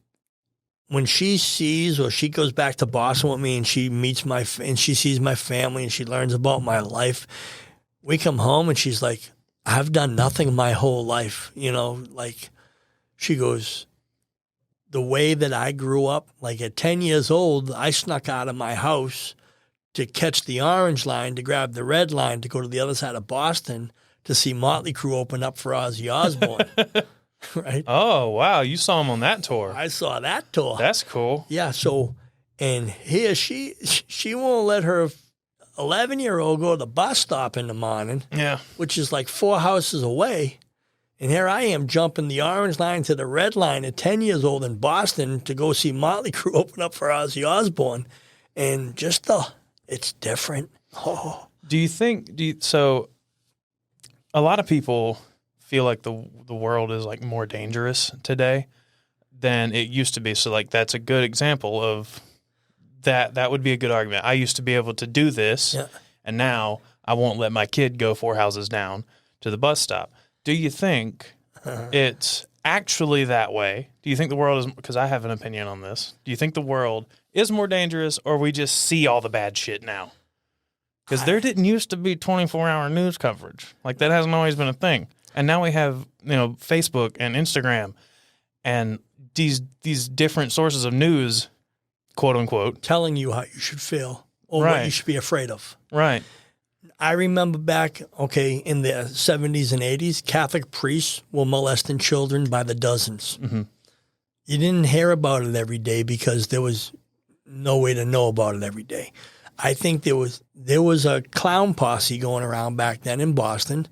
when she sees or she goes back to Boston with me and she meets and she sees my family and she learns about my life, we come home and she's like, I've done nothing my whole life. Like she goes, the way that I grew up, like at 10 years old, I snuck out of my house to catch the orange line, to grab the red line, to go to the other side of Boston to see Motley Crue open up for Ozzy Osbourne. Right? Oh, wow. You saw him on that tour. I saw that tour. That's cool. Yeah. So, and here she won't let her 11-year-old go to the bus stop in the morning. Yeah. Which is like 4 houses away. And here I am jumping the orange line to the red line at 10 years old in Boston to go see Motley Crue open up for Ozzy Osbourne. And just it's different. Oh. So a lot of people feel like the world is like more dangerous today than it used to be. So like that's a good example of that. That would be a good argument. I used to be able to do this, and now I won't let my kid go 4 houses down to the bus stop. Do you think it's actually that way? Do you think the world is, because I have an opinion on this, do you think the world is more dangerous, or we just see all the bad shit now? Because there didn't used to be 24-hour news coverage. Like that hasn't always been a thing. And now we have, Facebook and Instagram and these different sources of news, quote unquote, telling you how you should feel or what you should be afraid of. Right. I remember back, in the 70s and 80s, Catholic priests were molesting children by the dozens. Mm-hmm. You didn't hear about it every day because there was no way to know about it every day. I think there was a clown posse going around back then in Boston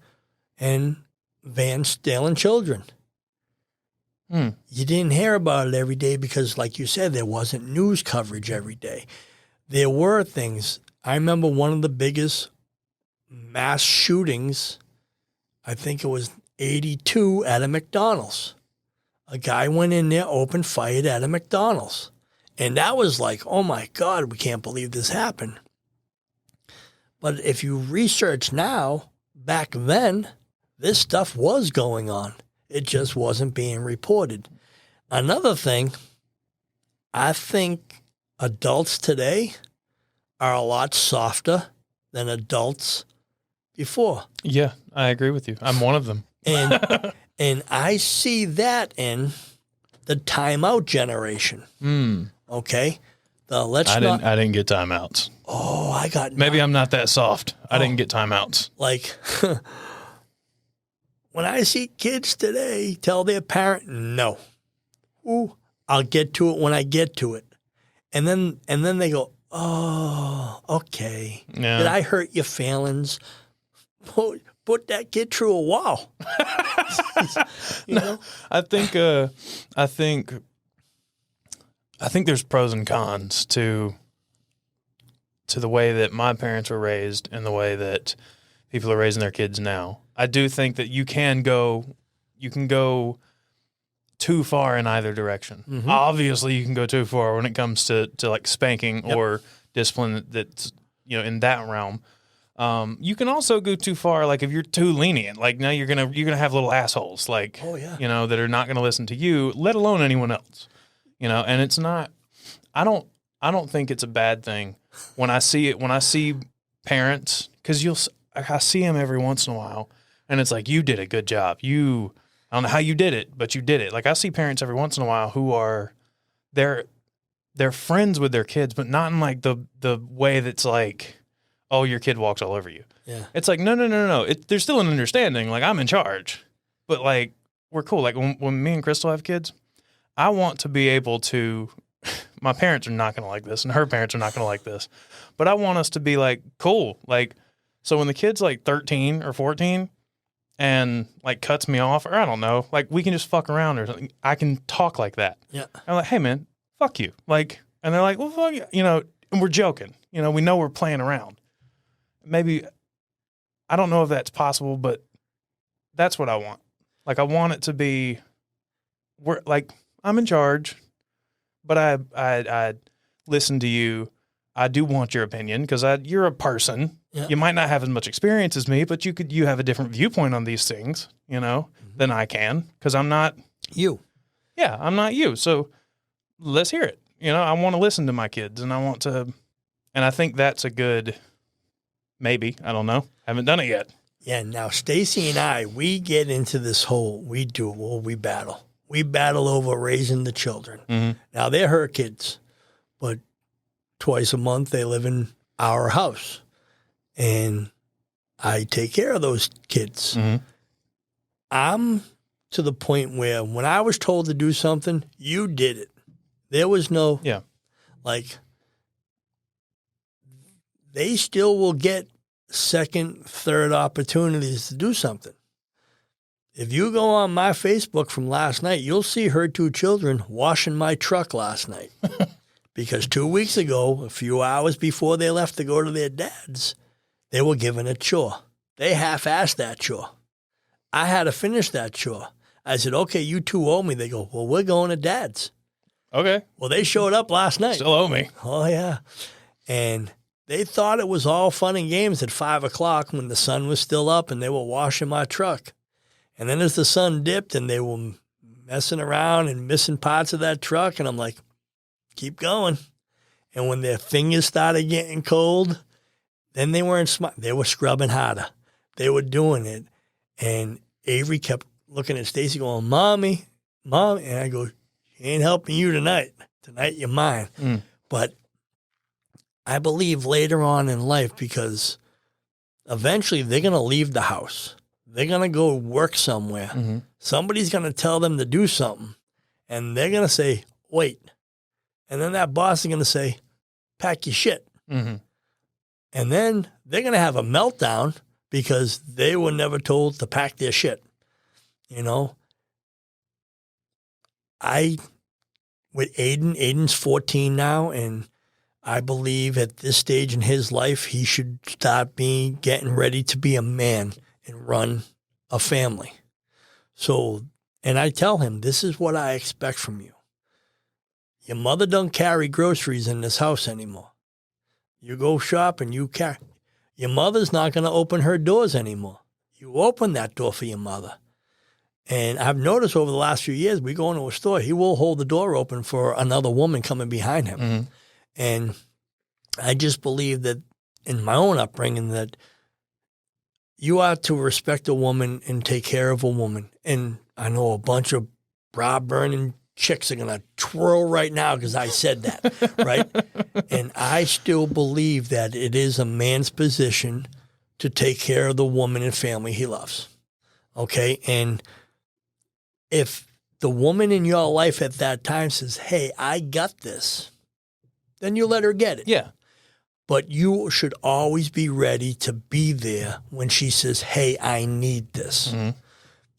and vans stealing children. You didn't hear about it every day because, like you said, there wasn't news coverage every day. There were things. I remember one of the biggest mass shootings, I think it was 82 at a McDonald's. A guy went in there, opened fire at a McDonald's. And that was like, oh my God, we can't believe this happened. But if you research now, back then, this stuff was going on. It just wasn't being reported. Another thing, I think adults today are a lot softer than adults before. Yeah, I agree with you. I'm one of them. And I see that in the timeout generation. Okay? I didn't get timeouts. Oh, I got... Maybe I'm not that soft. I didn't get timeouts. Like, when I see kids today tell their parent, no. Ooh, I'll get to it when I get to it. And then they go, oh, okay. Yeah. Did I hurt your feelings? Put that kid through a wall. No, I think there's pros and cons to the way that my parents were raised and the way that people are raising their kids now. I do think that you can go too far in either direction. Mm-hmm. Obviously, you can go too far when it comes to like spanking or discipline that's in that realm. You can also go too far, like if you're too lenient. Like now you're gonna have little assholes, like that are not gonna listen to you, let alone anyone else. And it's not. I don't think it's a bad thing when I see it. When I see parents, because I see them every once in a while, and it's like, you did a good job. I don't know how you did it, but you did it. Like I see parents every once in a while who are they're friends with their kids, but not in like the way that's like, oh, your kid walks all over you. Yeah. It's like, no. There's still an understanding. Like, I'm in charge. But, like, we're cool. Like, when me and Crystal have kids, I want to be able to – my parents are not going to like this, and her parents are not going to like this. But I want us to be, like, cool. Like, so when the kid's, like, 13 or 14 and, like, cuts me off, or I don't know, like, we can just fuck around or something. I can talk like that. Yeah. I'm like, hey, man, fuck you. Like, and they're like, well, fuck you. And we're joking. We know we're playing around. Maybe, I don't know if that's possible, but that's what I want. Like, I want it to be, I'm in charge, but I listen to you. I do want your opinion because you're a person. Yeah. You might not have as much experience as me, but you have a different viewpoint on these things, than I can because I'm not you. Yeah, I'm not you. So let's hear it. I want to listen to my kids, and I think that's a good, maybe, I don't know. Haven't done it yet. Yeah, now Stacy and I, we get into this whole, we battle. We battle over raising the children. Mm-hmm. Now, they're her kids, but twice a month they live in our house. And I take care of those kids. Mm-hmm. I'm to the point where when I was told to do something, you did it. There was no, they still will get second, third opportunities to do something. If you go on my Facebook from last night, you'll see her 2 children washing my truck last night. Because 2 weeks ago, a few hours before they left to go to their dad's, they were given a chore. They half-assed that chore. I had to finish that chore. I said, okay, you 2 owe me. They go, well, we're going to dad's. Okay. Well, they showed up last night. Still owe me. Oh, yeah. And they thought it was all fun and games at 5 o'clock when the sun was still up and they were washing my truck. And then as the sun dipped and they were messing around and missing parts of that truck, and I'm like, keep going. And when their fingers started getting cold, then they weren't smart. They were scrubbing harder. They were doing it. And Avery kept looking at Stacy going, Mommy. And I go, she ain't helping you tonight. Tonight you're mine. Mm. But I believe later on in life, because eventually they're going to leave the house. They're going to go work somewhere. Mm-hmm. Somebody's going to tell them to do something. And they're going to say, wait. And then that boss is going to say, pack your shit. Mm-hmm. And then they're going to have a meltdown because they were never told to pack their shit. With Aiden's 14 now, and I believe at this stage in his life, he should start getting ready to be a man and run a family. So, and I tell him, this is what I expect from you. Your mother don't carry groceries in this house anymore. You go shop and you carry. Your mother's not going to open her doors anymore. You open that door for your mother. And I've noticed over the last few years, we go into a store, he will hold the door open for another woman coming behind him. Mm-hmm. And I just believe that in my own upbringing that you ought to respect a woman and take care of a woman. And I know a bunch of bra-burning chicks are going to twirl right now because I said that, right? And I still believe that it is a man's position to take care of the woman and family he loves, okay? And if the woman in your life at that time says, hey, I got this, then you let her get it. Yeah. But you should always be ready to be there when she says, hey, I need this. Mm-hmm.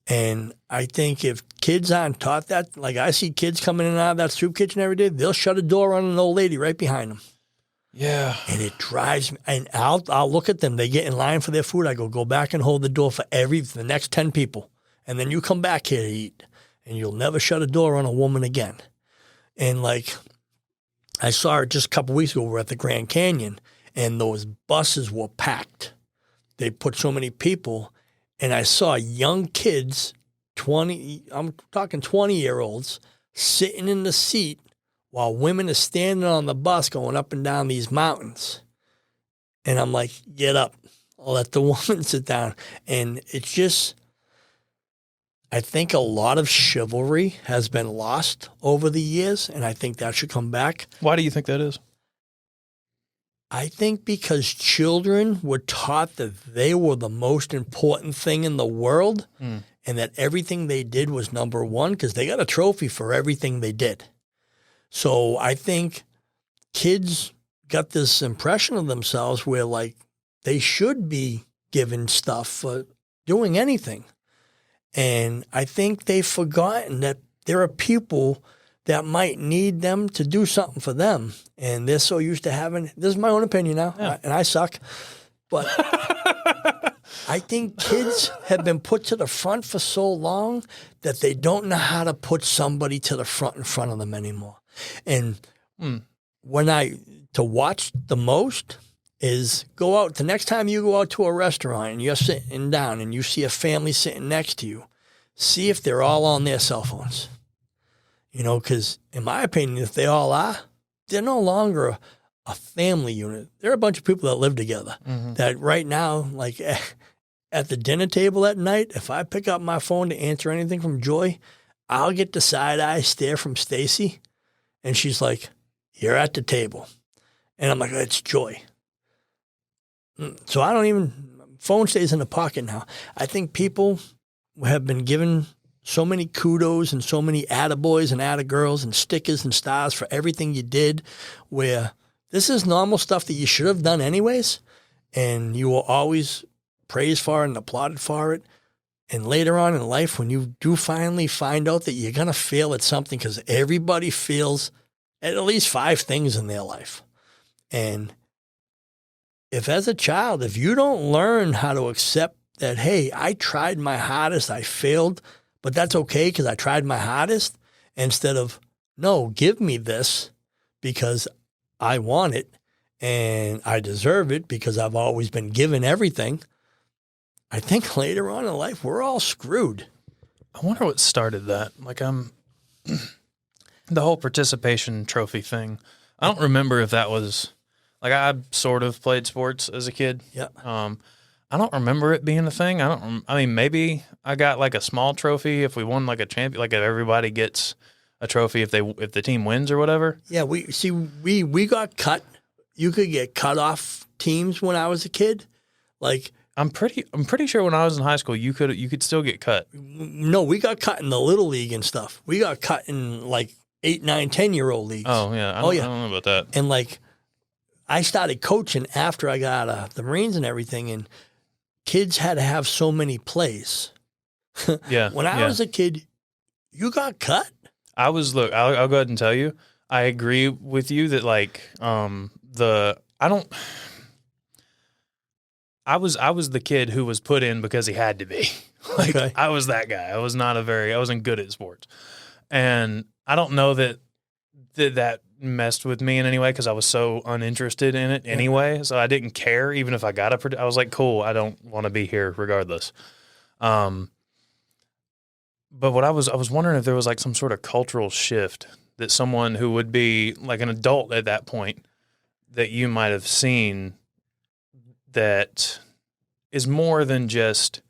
And I think if kids aren't taught that, like I see kids coming in and out of that soup kitchen every day, they'll shut a door on an old lady right behind them. Yeah. And it drives me. And I'll look at them. They get in line for their food. I go back and hold the door for the next 10 people. And then you come back here to eat. And you'll never shut a door on a woman again. And like, I saw it just a couple weeks ago. We're at the Grand Canyon, and those buses were packed. They put so many people, and I saw young kids, I'm talking 20-year-olds, sitting in the seat while women are standing on the bus going up and down these mountains. And I'm like, get up. I'll let the woman sit down. And it's just, I think a lot of chivalry has been lost over the years, and I think that should come back. Why do you think that is? I think because children were taught that they were the most important thing in the world and that everything they did was number one because they got a trophy for everything they did. So I think kids got this impression of themselves where like they should be given stuff for doing anything. And I think they've forgotten that there are people that might need them to do something for them. And they're so used to having, this is my own opinion now, and I suck. But I think kids have been put to the front for so long that they don't know how to put somebody to the front in front of them anymore. And to watch the most is go out, the next time you go out to a restaurant and you're sitting down and you see a family sitting next to you, see if they're all on their cell phones. because in my opinion, if they all are, they're no longer a family unit. They're a bunch of people that live together. Mm-hmm. That right now, like at the dinner table at night, if I pick up my phone to answer anything from Joy, I'll get the side eye stare from Stacy, and she's like, "You're at the table," and I'm like, "It's Joy." So I don't even. Phone stays in the pocket now. I think people have been given so many kudos and so many attaboys and attagirls and stickers and stars for everything you did, where this is normal stuff that you should have done anyways, and you will always praised for it and applauded for it. And later on in life, when you do finally find out that you're going to fail at something, because everybody fails at least 5 things in their life. And if as a child, if you don't learn how to accept that, hey, I tried my hardest, I failed, but that's okay because I tried my hardest, instead of, no, give me this because I want it and I deserve it because I've always been given everything, I think later on in life, we're all screwed. I wonder what started that. Like, the whole participation trophy thing. I don't remember if that was, like, I sort of played sports as a kid. Yeah. I don't remember it being a thing. I mean, maybe I got like a small trophy if we won like a champion, like if everybody gets a trophy if the team wins or whatever. Yeah, we got cut. You could get cut off teams when I was a kid. Like, I'm pretty sure when I was in high school you could still get cut. No, we got cut in the little league and stuff. We got cut in like 8, 9, 10-year-old leagues. Oh yeah. I don't know about that. And like, I started coaching after I got out of the Marines and everything, and kids had to have so many plays. Yeah. When I was a kid, you got cut. I'll go ahead and tell you, I agree with you that like I was the kid who was put in because he had to be. Like, okay. I was that guy. I wasn't good at sports. And I don't know that messed with me in any way because I was so uninterested in it anyway. So I didn't care even if I got I was like, cool, I don't want to be here regardless. But what I was wondering if there was like some sort of cultural shift that someone who would be like an adult at that point that you might have seen that is more than just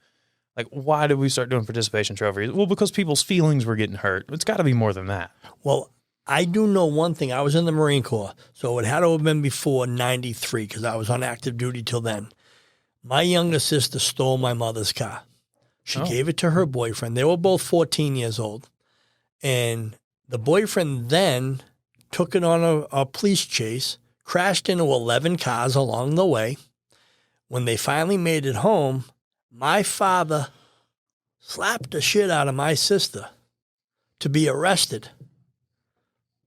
like, why did we start doing participation trophies? Well, because people's feelings were getting hurt. It's got to be more than that. Well, I do know one thing. I was in the Marine Corps, so it had to have been before 93 because I was on active duty till then. My younger sister stole my mother's car. She gave it to her boyfriend. They were both 14 years old. And the boyfriend then took it on a police chase, crashed into 11 cars along the way. When they finally made it home, my father slapped the shit out of my sister to be arrested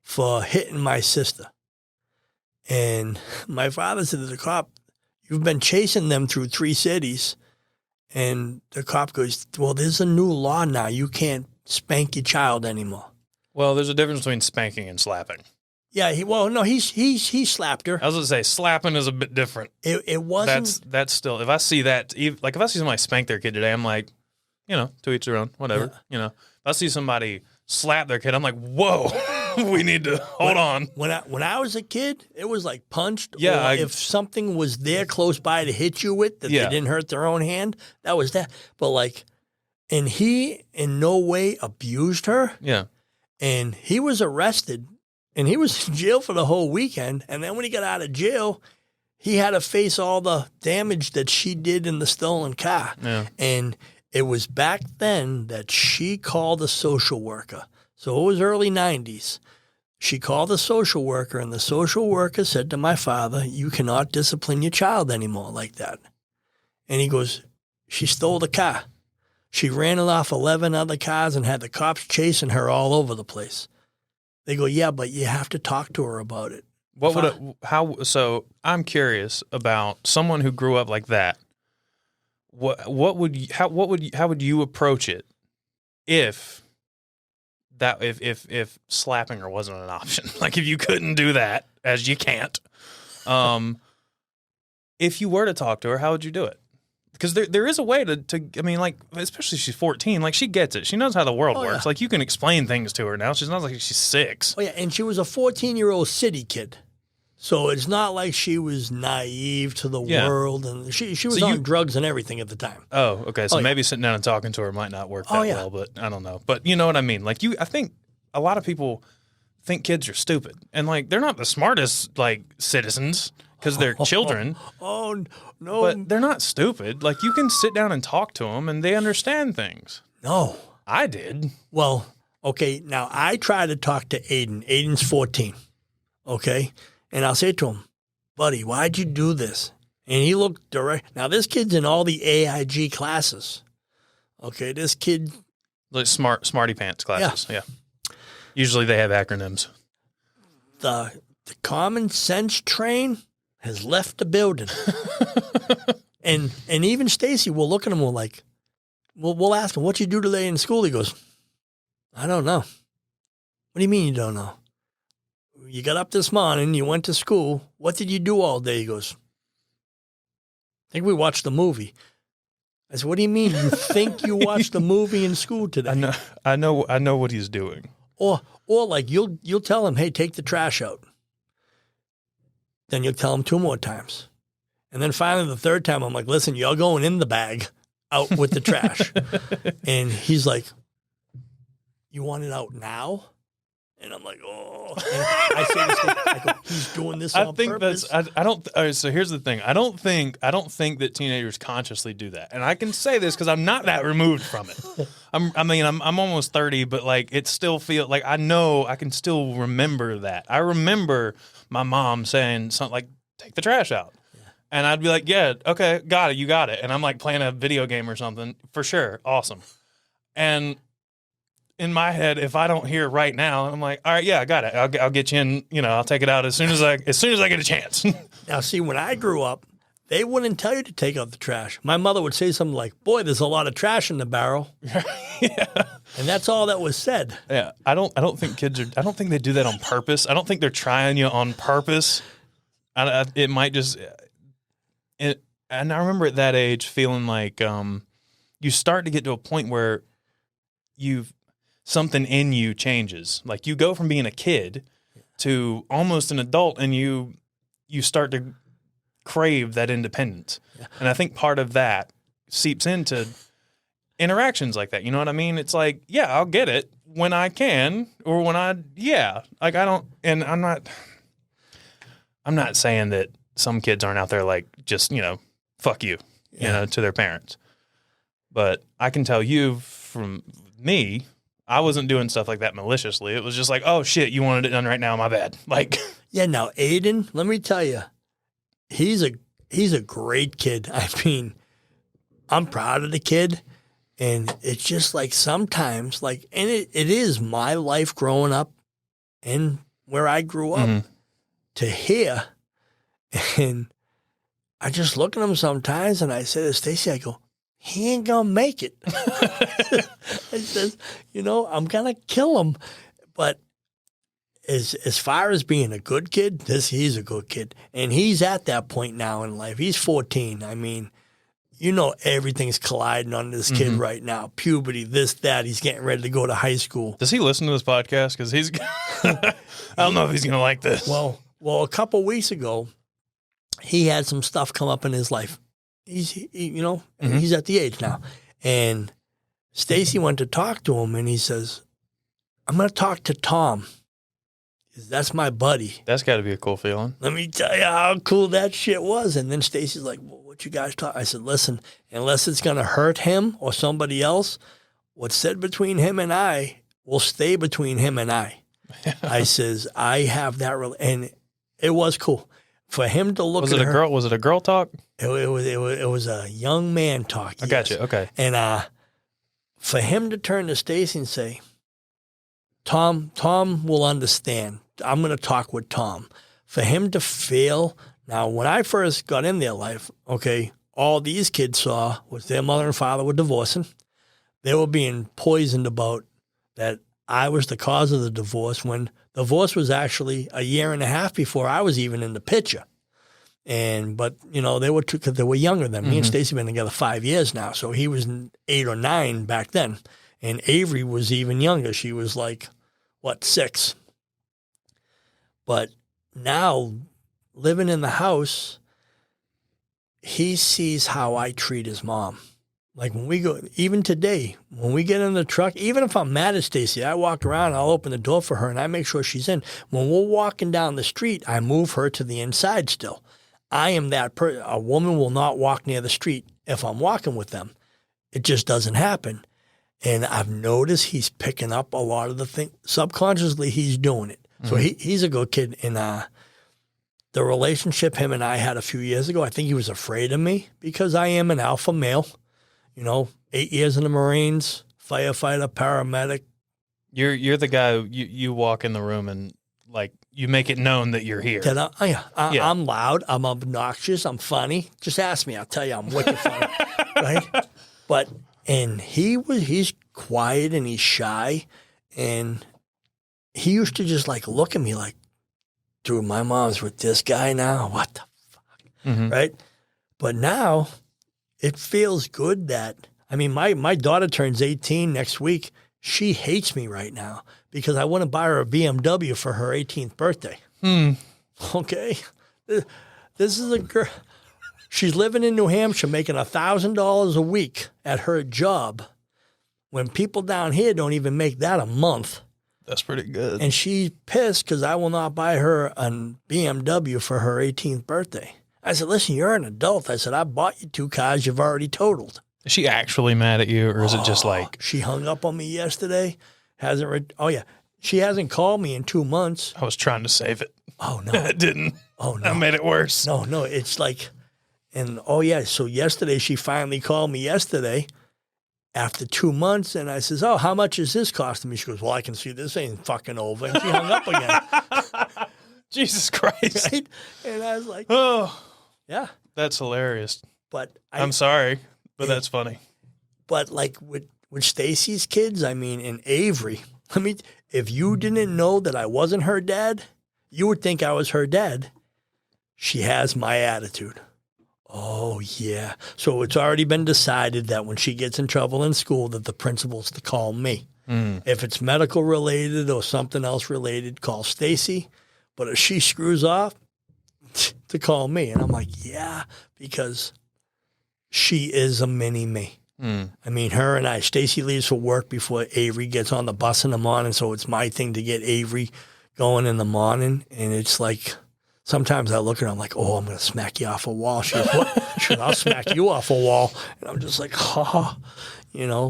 for hitting my sister. And my father said to the cop, "You've been chasing them through 3 cities. And the cop goes, "Well, there's a new law now. You can't spank your child anymore." Well, there's a difference between spanking and slapping. Yeah, he slapped her. I was going to say, slapping is a bit different. It wasn't. That's still, if I see that, like if I see somebody spank their kid today, I'm like, to each their own, whatever. Yeah. If I see somebody slap their kid, I'm like, whoa, we need to hold on. When I was a kid, it was like punched. Yeah. Or if something was there close by to hit you with that they didn't hurt their own hand, that was that. But like, and he in no way abused her. Yeah. And he was arrested. And he was in jail for the whole weekend. And then when he got out of jail, he had to face all the damage that she did in the stolen car. Yeah. And it was back then that she called a social worker. So it was early 90s. She called a social worker, and the social worker said to my father, "You cannot discipline your child anymore like that." And he goes, "She stole the car. She ran it off 11 other cars and had the cops chasing her all over the place." They go, "Yeah, but you have to talk to her about it." So I'm curious about someone who grew up like that. How would you approach it if slapping her wasn't an option? Like if you couldn't do that, as you can't, if you were to talk to her, how would you do it? because there is a way to, I mean, like, especially she's 14, like, she gets it. She knows how the world works. Yeah. Like, you can explain things to her now. She's not like she's 6. Oh, yeah, and she was a 14-year-old city kid. So it's not like she was naive to the world, and she was on drugs and everything at the time. Oh, okay. So maybe sitting down and talking to her might not work that well, but I don't know. But you know what I mean? Like I think a lot of people think kids are stupid, and like they're not the smartest like citizens because they're children. Oh no! But they're not stupid. Like you can sit down and talk to them, and they understand things. No, I did. Well, okay. Now I try to talk to Aiden. Aiden's 14. Okay. And I'll say to him, buddy, why'd you do this? And he looked direct. Now, this kid's in all the AIG classes. Okay, this kid. Like smarty pants classes, yeah. Usually they have acronyms. The common sense train has left the building. and even Stacy will look at him, we'll ask him, what'd you do today in school? He goes, I don't know. What do you mean you don't know? You got up this morning, you went to school. What did you do all day? He goes, I think we watched the movie. I said, what do you mean? You think you watched the movie in school today? I know what he's doing. Or like you'll tell him, hey, take the trash out. Then you'll tell him 2 more times. And then finally the third time, I'm like, listen, you're going in the bag out with the trash. And he's like, you want it out now? And I'm like, oh. And I say this thing, I go, he's doing this on purpose. I don't. So here's the thing. I don't think that teenagers consciously do that. And I can say this because I'm not that removed from it. I'm almost 30, but like it still feels like I know I can still remember that. I remember my mom saying something like, "Take the trash out," and I'd be like, "Yeah, okay, got it, you got it." And I'm like playing a video game or something for sure, awesome, and. In my head, if I don't hear right now, I'm like, all right, yeah, I got it. I'll get you in. You know, I'll take it out as soon as I get a chance. Now, see, when I grew up, they wouldn't tell you to take out the trash. My mother would say something like, "Boy, there's a lot of trash in the barrel," yeah, and that's all that was said. Yeah, I don't think kids are. I don't think they do that on purpose. I don't think they're trying you on purpose. It might just. And I remember at that age feeling like you start to get to a point where something in you changes. Like you go from being a kid to almost an adult, and you start to crave that independence. Yeah. And I think part of that seeps into interactions like that. You know what I mean? It's like, yeah, I'll get it when I can, or when like I don't, and I'm not saying that some kids aren't out there like just, fuck you, to their parents. But I can tell you from me, I wasn't doing stuff like that maliciously. It was just like, oh shit, you wanted it done right now, my bad. Like, yeah. Now, Aiden, let me tell you, he's a great kid. I mean, I'm proud of the kid, and it's just like sometimes, like, and it is my life growing up and where I grew up to here, and I just look at him sometimes, and I say to Stacy, I go, he ain't gonna make it. I says, I'm gonna kill him. But as far as being a good kid, he's a good kid. And he's at that point now in life. He's 14. I mean, everything's colliding on this kid right now. Puberty, this, that. He's getting ready to go to high school. Does he listen to this podcast? Because he's I don't know if he's gonna like this. Well, a couple weeks ago, he had some stuff come up in his life. He's at the age now. And Stacy went to talk to him, and he says, I'm going to talk to Tom. That's my buddy. That's got to be a cool feeling. Let me tell you how cool that shit was. And then Stacy's like, well, what you guys talk? I said, listen, unless it's going to hurt him or somebody else, what's said between him and I will stay between him and I. I says, I have that. And it was cool. For him to look at her. Was it a girl talk? It was a young man talk. I got you. Okay. And for him to turn to Stacy and say, Tom will understand. I'm going to talk with Tom. For him to feel. Now, when I first got in their life, okay, all these kids saw was their mother and father were divorcing. They were being poisoned about that I was the cause of the divorce, when divorce was actually a year and a half before I was even in the picture. But they were because they were younger than me. And Stacy been together 5 years now, so he was 8 or 9 back then, and Avery was even younger. She was like 6. But now, living in the house, he sees how I treat his mom. Like when we go, even today, when we get in the truck, even if I'm mad at Stacy, I walk around, I'll open the door for her and I make sure she's in. When we're walking down the street, I move her to the inside still. I am that person. A woman will not walk near the street if I'm walking with them. It just doesn't happen. And I've noticed he's picking up a lot of the things. Subconsciously, he's doing it. So he's a good kid. And the relationship him and I had a few years ago, I think he was afraid of me because I am an alpha male. 8 years in the Marines, firefighter, paramedic. You're the guy you walk in the room and like you make it known that you're here. I'm loud, I'm obnoxious, I'm funny. Just ask me, I'll tell you I'm wicked funny. Right? And he's quiet and he's shy, and he used to just like look at me like, dude, my mom's with this guy now. What the fuck? Right? But now it feels good that, my daughter turns 18 next week. She hates me right now because I want to buy her a BMW for her 18th birthday. Okay? This is a girl. She's living in New Hampshire making $1,000 a week at her job when people down here don't even make that a month. That's pretty good. And she's pissed because I will not buy her a BMW for her 18th birthday. I said, listen, you're an adult. I said, I bought you 2 cars you've already totaled. Is she actually mad at you, or is it just like... She hung up on me yesterday. She hasn't called me in 2 months. I was trying to save it. Oh, no. It didn't. Oh, no. I made it worse. No, it's like... And, so yesterday, she finally called me yesterday after 2 months, and I says, how much is this costing me? She goes, well, I can see this ain't fucking over. And she hung up again. Jesus Christ. Right? And I was like, oh, yeah. That's hilarious. But I'm sorry, but that's funny. But like with Stacy's kids, and Avery, if you didn't know that I wasn't her dad, you would think I was her dad. She has my attitude. Oh, yeah. So it's already been decided that when she gets in trouble in school, that the principal's to call me. If it's medical related or something else related, call Stacy. But if she screws off, to call me. And I'm like, yeah, because she is a mini me. Her and I, Stacy leaves for work before Avery gets on the bus in the morning, so it's my thing to get Avery going in the morning. And it's like, sometimes I look at her, I'm like, oh, I'm going to smack you off a wall. She goes, what? She goes, I'll smack you off a wall. And I'm just like,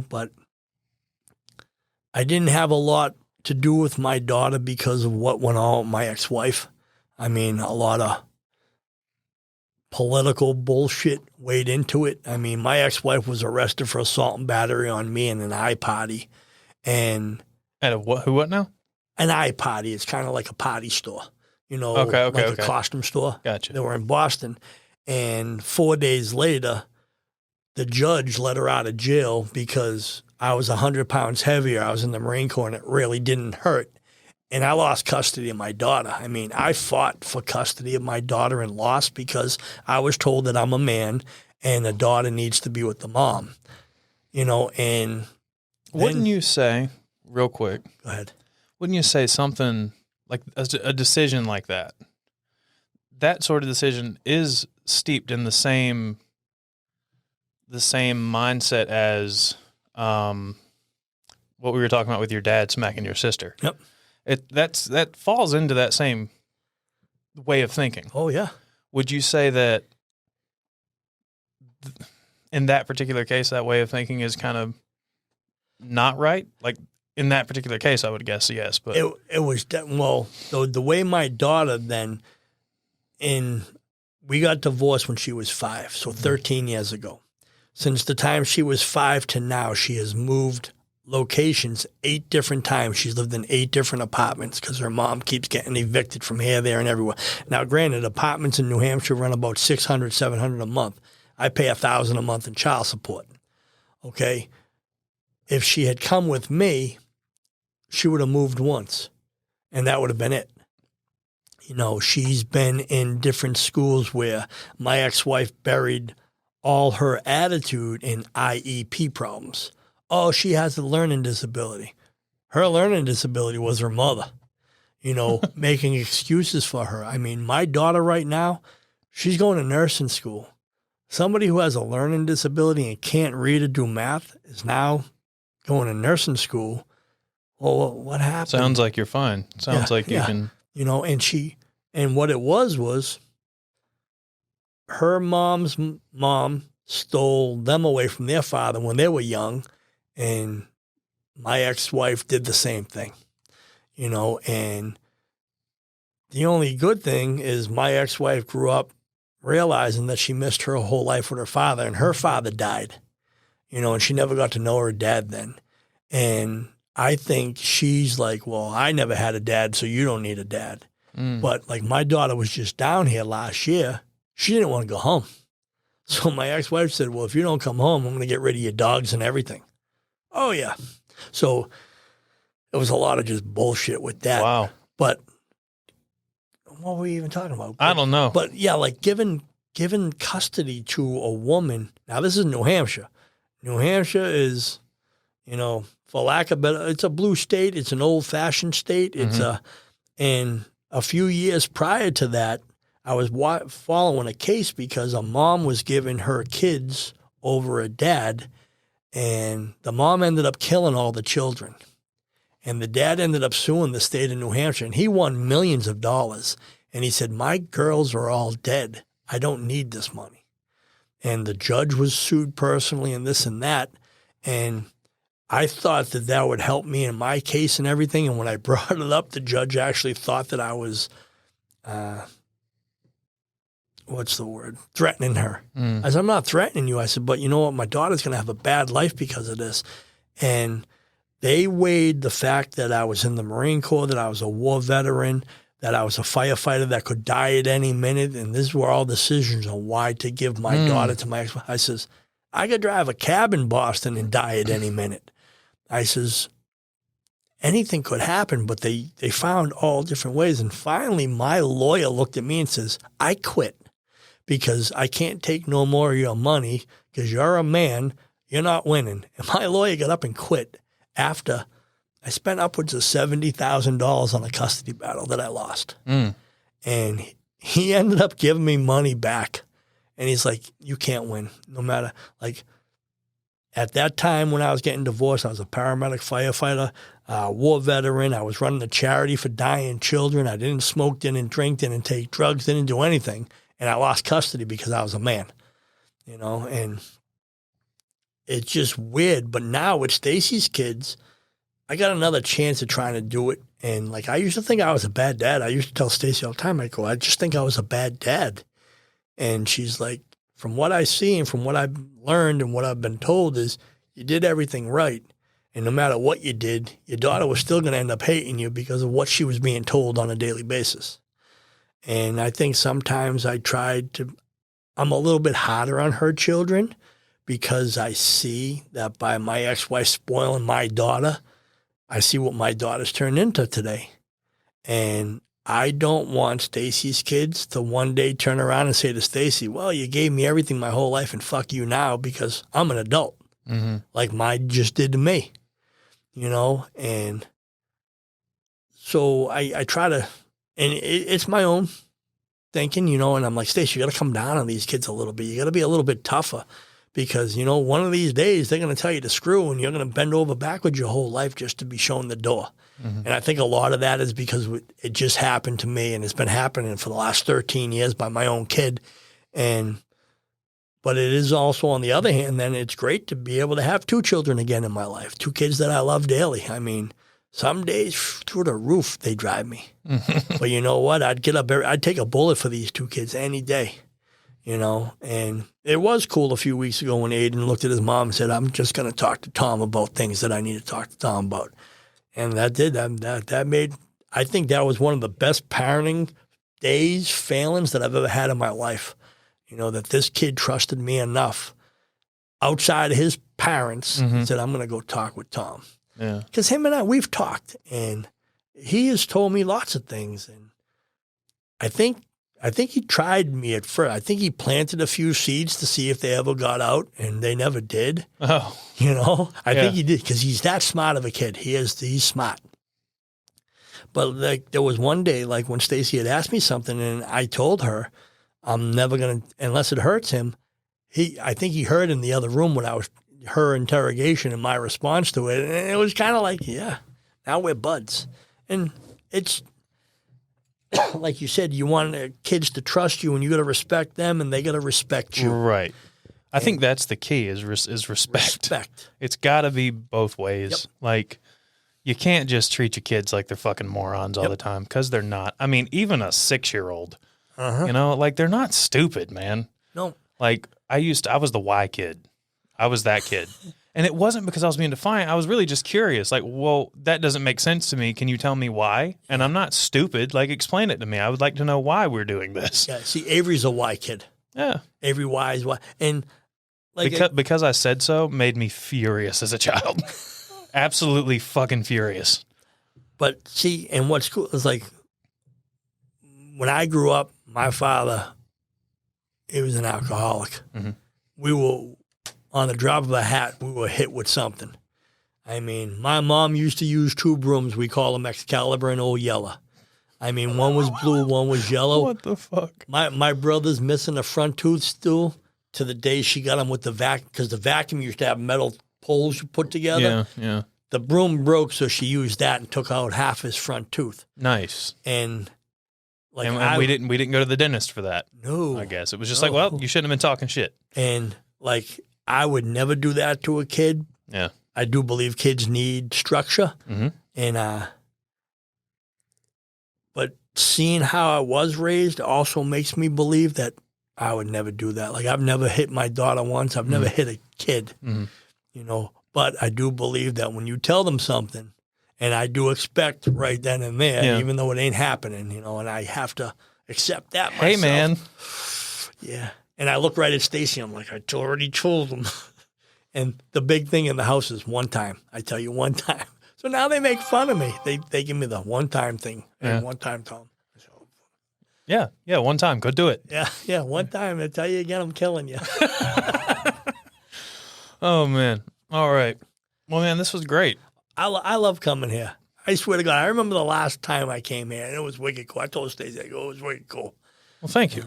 but I didn't have a lot to do with my daughter because of what went on with my ex-wife. A lot of political bullshit weighed into it. My ex-wife was arrested for assault and battery on me in an I-party. And at a what now? An I-party. It's kind of like a party store. Okay. A costume store. Gotcha. They were in Boston. And 4 days later, the judge let her out of jail because I was 100 pounds heavier. I was in the Marine Corps, and it really didn't hurt. And I lost custody of my daughter. I fought for custody of my daughter and lost because I was told that I'm a man and the daughter needs to be with the mom. And wouldn't you say, real quick, go ahead. Wouldn't you say something like a decision like that? That sort of decision is steeped in the same mindset as what we were talking about with your dad smacking your sister. Yep. That falls into that same way of thinking. Oh, yeah. Would you say that in that particular case, that way of thinking is kind of not right? Like in that particular case, I would guess yes. But it was the way my daughter then, we got divorced when she was 5, so 13 years ago. Since the time she was 5 to now, she has moved locations 8 different times. She's lived in 8 different apartments because her mom keeps getting evicted from here, there, and everywhere. Now, granted, apartments in New Hampshire run about $600, $700 a month. I pay $1,000 a month in child support. Okay? If she had come with me, she would have moved once, and that would have been it. she's been in different schools where my ex-wife buried all her attitude in IEP problems. Oh, she has a learning disability. Her learning disability was her mother, making excuses for her. I mean, my daughter right now, she's going to nursing school. Somebody who has a learning disability and can't read or do math is now going to nursing school. Well, what happened? Sounds like you're fine. Sounds like you can. And what it was her mom's mom stole them away from their father when they were young. And my ex-wife did the same thing, and the only good thing is my ex-wife grew up realizing that she missed her whole life with her father, and her father died, and she never got to know her dad then. And I think she's like, well, I never had a dad, so you don't need a dad. But like my daughter was just down here last year. She didn't want to go home. So my ex-wife said, well, if you don't come home, I'm going to get rid of your dogs and everything. Oh, yeah. So it was a lot of just bullshit with that. Wow. But what were we even talking about? I don't know. But yeah, like giving custody to a woman. Now, this is New Hampshire. New Hampshire is, for lack of better, it's a blue state. It's an old-fashioned state. And a few years prior to that, I was following a case because a mom was giving her kids over a dad, and the mom ended up killing all the children. And the dad ended up suing the state of New Hampshire, and he won millions of dollars. And he said, my girls are all dead. I don't need this money. And the judge was sued personally and this and that. And I thought that would help me in my case and everything. And when I brought it up, the judge actually thought that I was, threatening her. I said, I'm not threatening you. I said, but you know what? My daughter's going to have a bad life because of this. And they weighed the fact that I was in the Marine Corps, that I was a war veteran, that I was a firefighter that could die at any minute. And these were all decisions on why to give my daughter to my ex. I says, I could drive a cab in Boston and die at any minute. I says, anything could happen, but they found all different ways. And finally, my lawyer looked at me and says, I quit because I can't take no more of your money because you're a man, you're not winning. And my lawyer got up and quit after I spent upwards of $70,000 on a custody battle that I lost. And he ended up giving me money back. And he's like, you can't win no matter. Like at that time when I was getting divorced, I was a paramedic firefighter, war veteran. I was running a charity for dying children. I didn't smoke, didn't drink, didn't take drugs, didn't do anything. And I lost custody because I was a man, and it's just weird. But now with Stacy's kids, I got another chance at trying to do it. And like, I used to think I was a bad dad. I used to tell Stacy all the time, I go, I just think I was a bad dad. And she's like, from what I see and from what I've learned and what I've been told is you did everything right. And no matter what you did, your daughter was still going to end up hating you because of what she was being told on a daily basis. And I think sometimes I'm a little bit harder on her children because I see that by my ex-wife spoiling my daughter, I see what my daughter's turned into today. And I don't want Stacy's kids to one day turn around and say to Stacy, well, you gave me everything my whole life and fuck you now because I'm an adult, like mine just did to me, and so I try to, and it's my own thinking, and I'm like, Stacy, you got to come down on these kids a little bit. You got to be a little bit tougher because, one of these days they're going to tell you to screw and you're going to bend over backwards your whole life just to be shown the door. And I think a lot of that is because it just happened to me and it's been happening for the last 13 years by my own kid. But it is also, on the other hand, then it's great to be able to have two children again in my life, two kids that I love daily. I mean, some days through the roof, they drive me. But you know what? I'd take a bullet for these two kids any day, and it was cool a few weeks ago when Aiden looked at his mom and said, I'm just going to talk to Tom about things that I need to talk to Tom about. And that made, I think that was one of the best parenting days, failings that I've ever had in my life. That this kid trusted me enough outside of his parents and said, I'm going to go talk with Tom. Yeah. Because him and I, we've talked, and he has told me lots of things. And I think he tried me at first. I think he planted a few seeds to see if they ever got out, and they never did. Oh, I think he did because he's that smart of a kid. He's smart. But like there was one day, like when Stacy had asked me something, and I told her, I'm never gonna unless it hurts him. I think he heard in the other room when I was her interrogation and my response to it, and it was kind of like, yeah, now we're buds, and it's like you said, you want kids to trust you, and you got to respect them, and they got to respect you. right. I think that's the key is respect. It's got to be both ways. Yep. Like, you can't just treat your kids like they're fucking morons all the time because they're not. I mean, even a 6-year-old, like they're not stupid, man. No. Like I was the why kid. I was that kid. And it wasn't because I was being defiant. I was really just curious. Like, well, that doesn't make sense to me. Can you tell me why? And I'm not stupid. Like, explain it to me. I would like to know why we're doing this. Yeah. See, Avery's a why kid. Yeah. Avery Y is why. And like because I said so made me furious as a child. Absolutely fucking furious. But see, and what's cool is like when I grew up, my father, he was an alcoholic. Mm-hmm. We were on the drop of a hat, we were hit with something. I mean, my mom used to use 2 brooms. We call them Excalibur and Old Yeller. I mean, one was blue, one was yellow. What the fuck? My brother's missing a front tooth still to the day she got him with the vacuum, because the vacuum used to have metal poles you put together. Yeah. The broom broke, so she used that and took out half his front tooth. Nice. And like and we didn't go to the dentist for that. No. I guess it was just like, well, you shouldn't have been talking shit. And like I would never do that to a kid. Yeah. I do believe kids need structure. Mm-hmm. And but seeing how I was raised also makes me believe that I would never do that. Like I've never hit my daughter once. I've never hit a kid. Mm-hmm. But I do believe that when you tell them something, and I do expect right then and there, even though it ain't happening, and I have to accept that myself. Hey, man. Yeah. And I look right at Stacy. I'm like, I already told them. And the big thing in the house is one time. I tell you one time. So now they make fun of me. They give me the one time thing. And one time, Tom. So, yeah. One time. Go do it. Yeah. One time. I tell you again, I'm killing you. Oh, man. All right. Well, man, this was great. I love coming here. I swear to God, I remember the last time I came here, and it was wicked cool. I told Stacey, it was wicked cool. Well, thank you.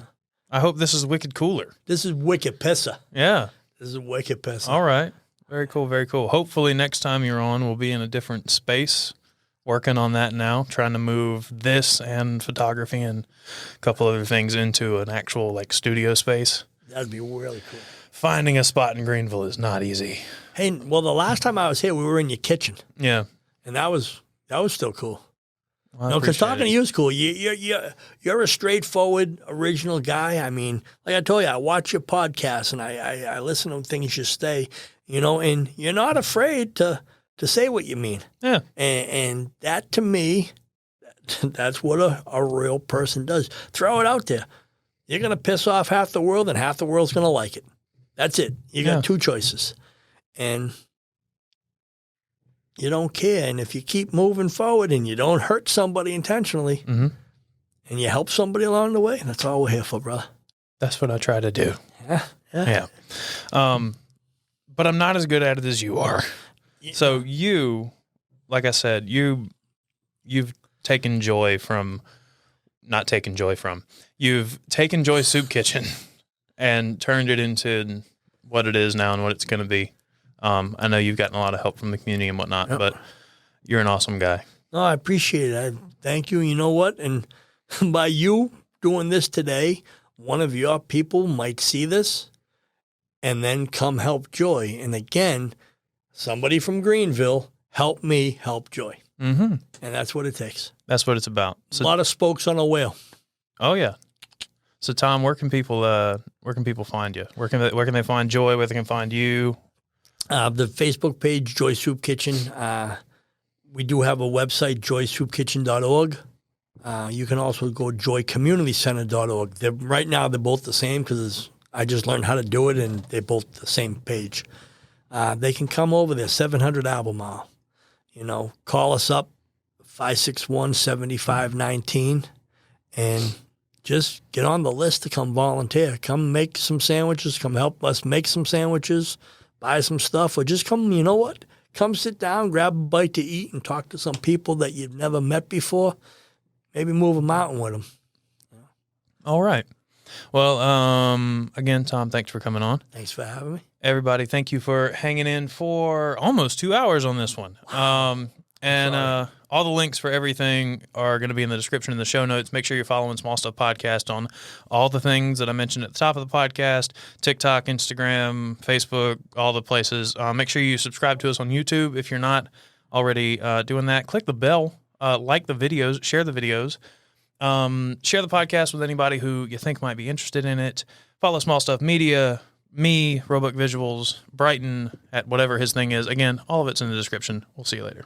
I hope this is wicked cooler. This is wicked pissa. Yeah. This is wicked pissa. All right. Very cool, very cool. Hopefully next time you're on, we'll be in a different space. Working on that now, trying to move this and photography and a couple other things into an actual studio space. That'd be really cool. Finding a spot in Greenville is not easy. Hey, well, the last time I was here, we were in your kitchen. Yeah. And that was still cool. Well, no, because talking to you is cool. You're a straightforward, original guy. I mean, like I told you, I watch your podcast and I listen to things you say, and you're not afraid to say what you mean. Yeah. And that to me, that's what a real person does. Throw it out there. You're going to piss off half the world and half the world's going to like it. That's it. You got 2 choices. And you don't care. And if you keep moving forward and you don't hurt somebody intentionally and you help somebody along the way, that's all we're here for, brother. That's what I try to do. Yeah. But I'm not as good at it as you are. Yeah. So you, like I said, you've taken joy from, not taken joy from, you've taken Joy Soup Kitchen and turned it into what it is now and what it's going to be. I know you've gotten a lot of help from the community and whatnot, but you're an awesome guy. No, I appreciate it. Thank you. You know what? And by you doing this today, one of your people might see this and then come help Joy. And again, somebody from Greenville, help me help Joy. Mm-hmm. And that's what it takes. That's what it's about. So, a lot of spokes on a wheel. Oh, yeah. So, Tom, where can people find you? Where can they find Joy? Where they can find you? The Facebook page, Joy Soup Kitchen. We do have a website, joysoupkitchen.org. You can also go joycommunitycenter.org. Right now, they're both the same because I just learned how to do it, and they're both the same page. They can come over there, 700 Albemarle. Call us up, 561-7519, and just get on the list to come volunteer. Come make some sandwiches. Come help us make some sandwiches. Buy some stuff. Or just come, you know what? Come sit down, grab a bite to eat, and talk to some people that you've never met before. Maybe move a mountain with them. All right. Well, again, Tom, thanks for coming on. Thanks for having me. Everybody, thank you for hanging in for almost 2 hours on this one. All the links for everything are going to be in the description in the show notes. Make sure you're following Small Stuff Podcast on all the things that I mentioned at the top of the podcast, TikTok, Instagram, Facebook, all the places. Make sure you subscribe to us on YouTube if you're not already doing that. Click the bell, like the videos, share the videos. Share the podcast with anybody who you think might be interested in it. Follow Small Stuff Media, me, Roebuck Visuals, Brighton, at whatever his thing is. Again, all of it's in the description. We'll see you later.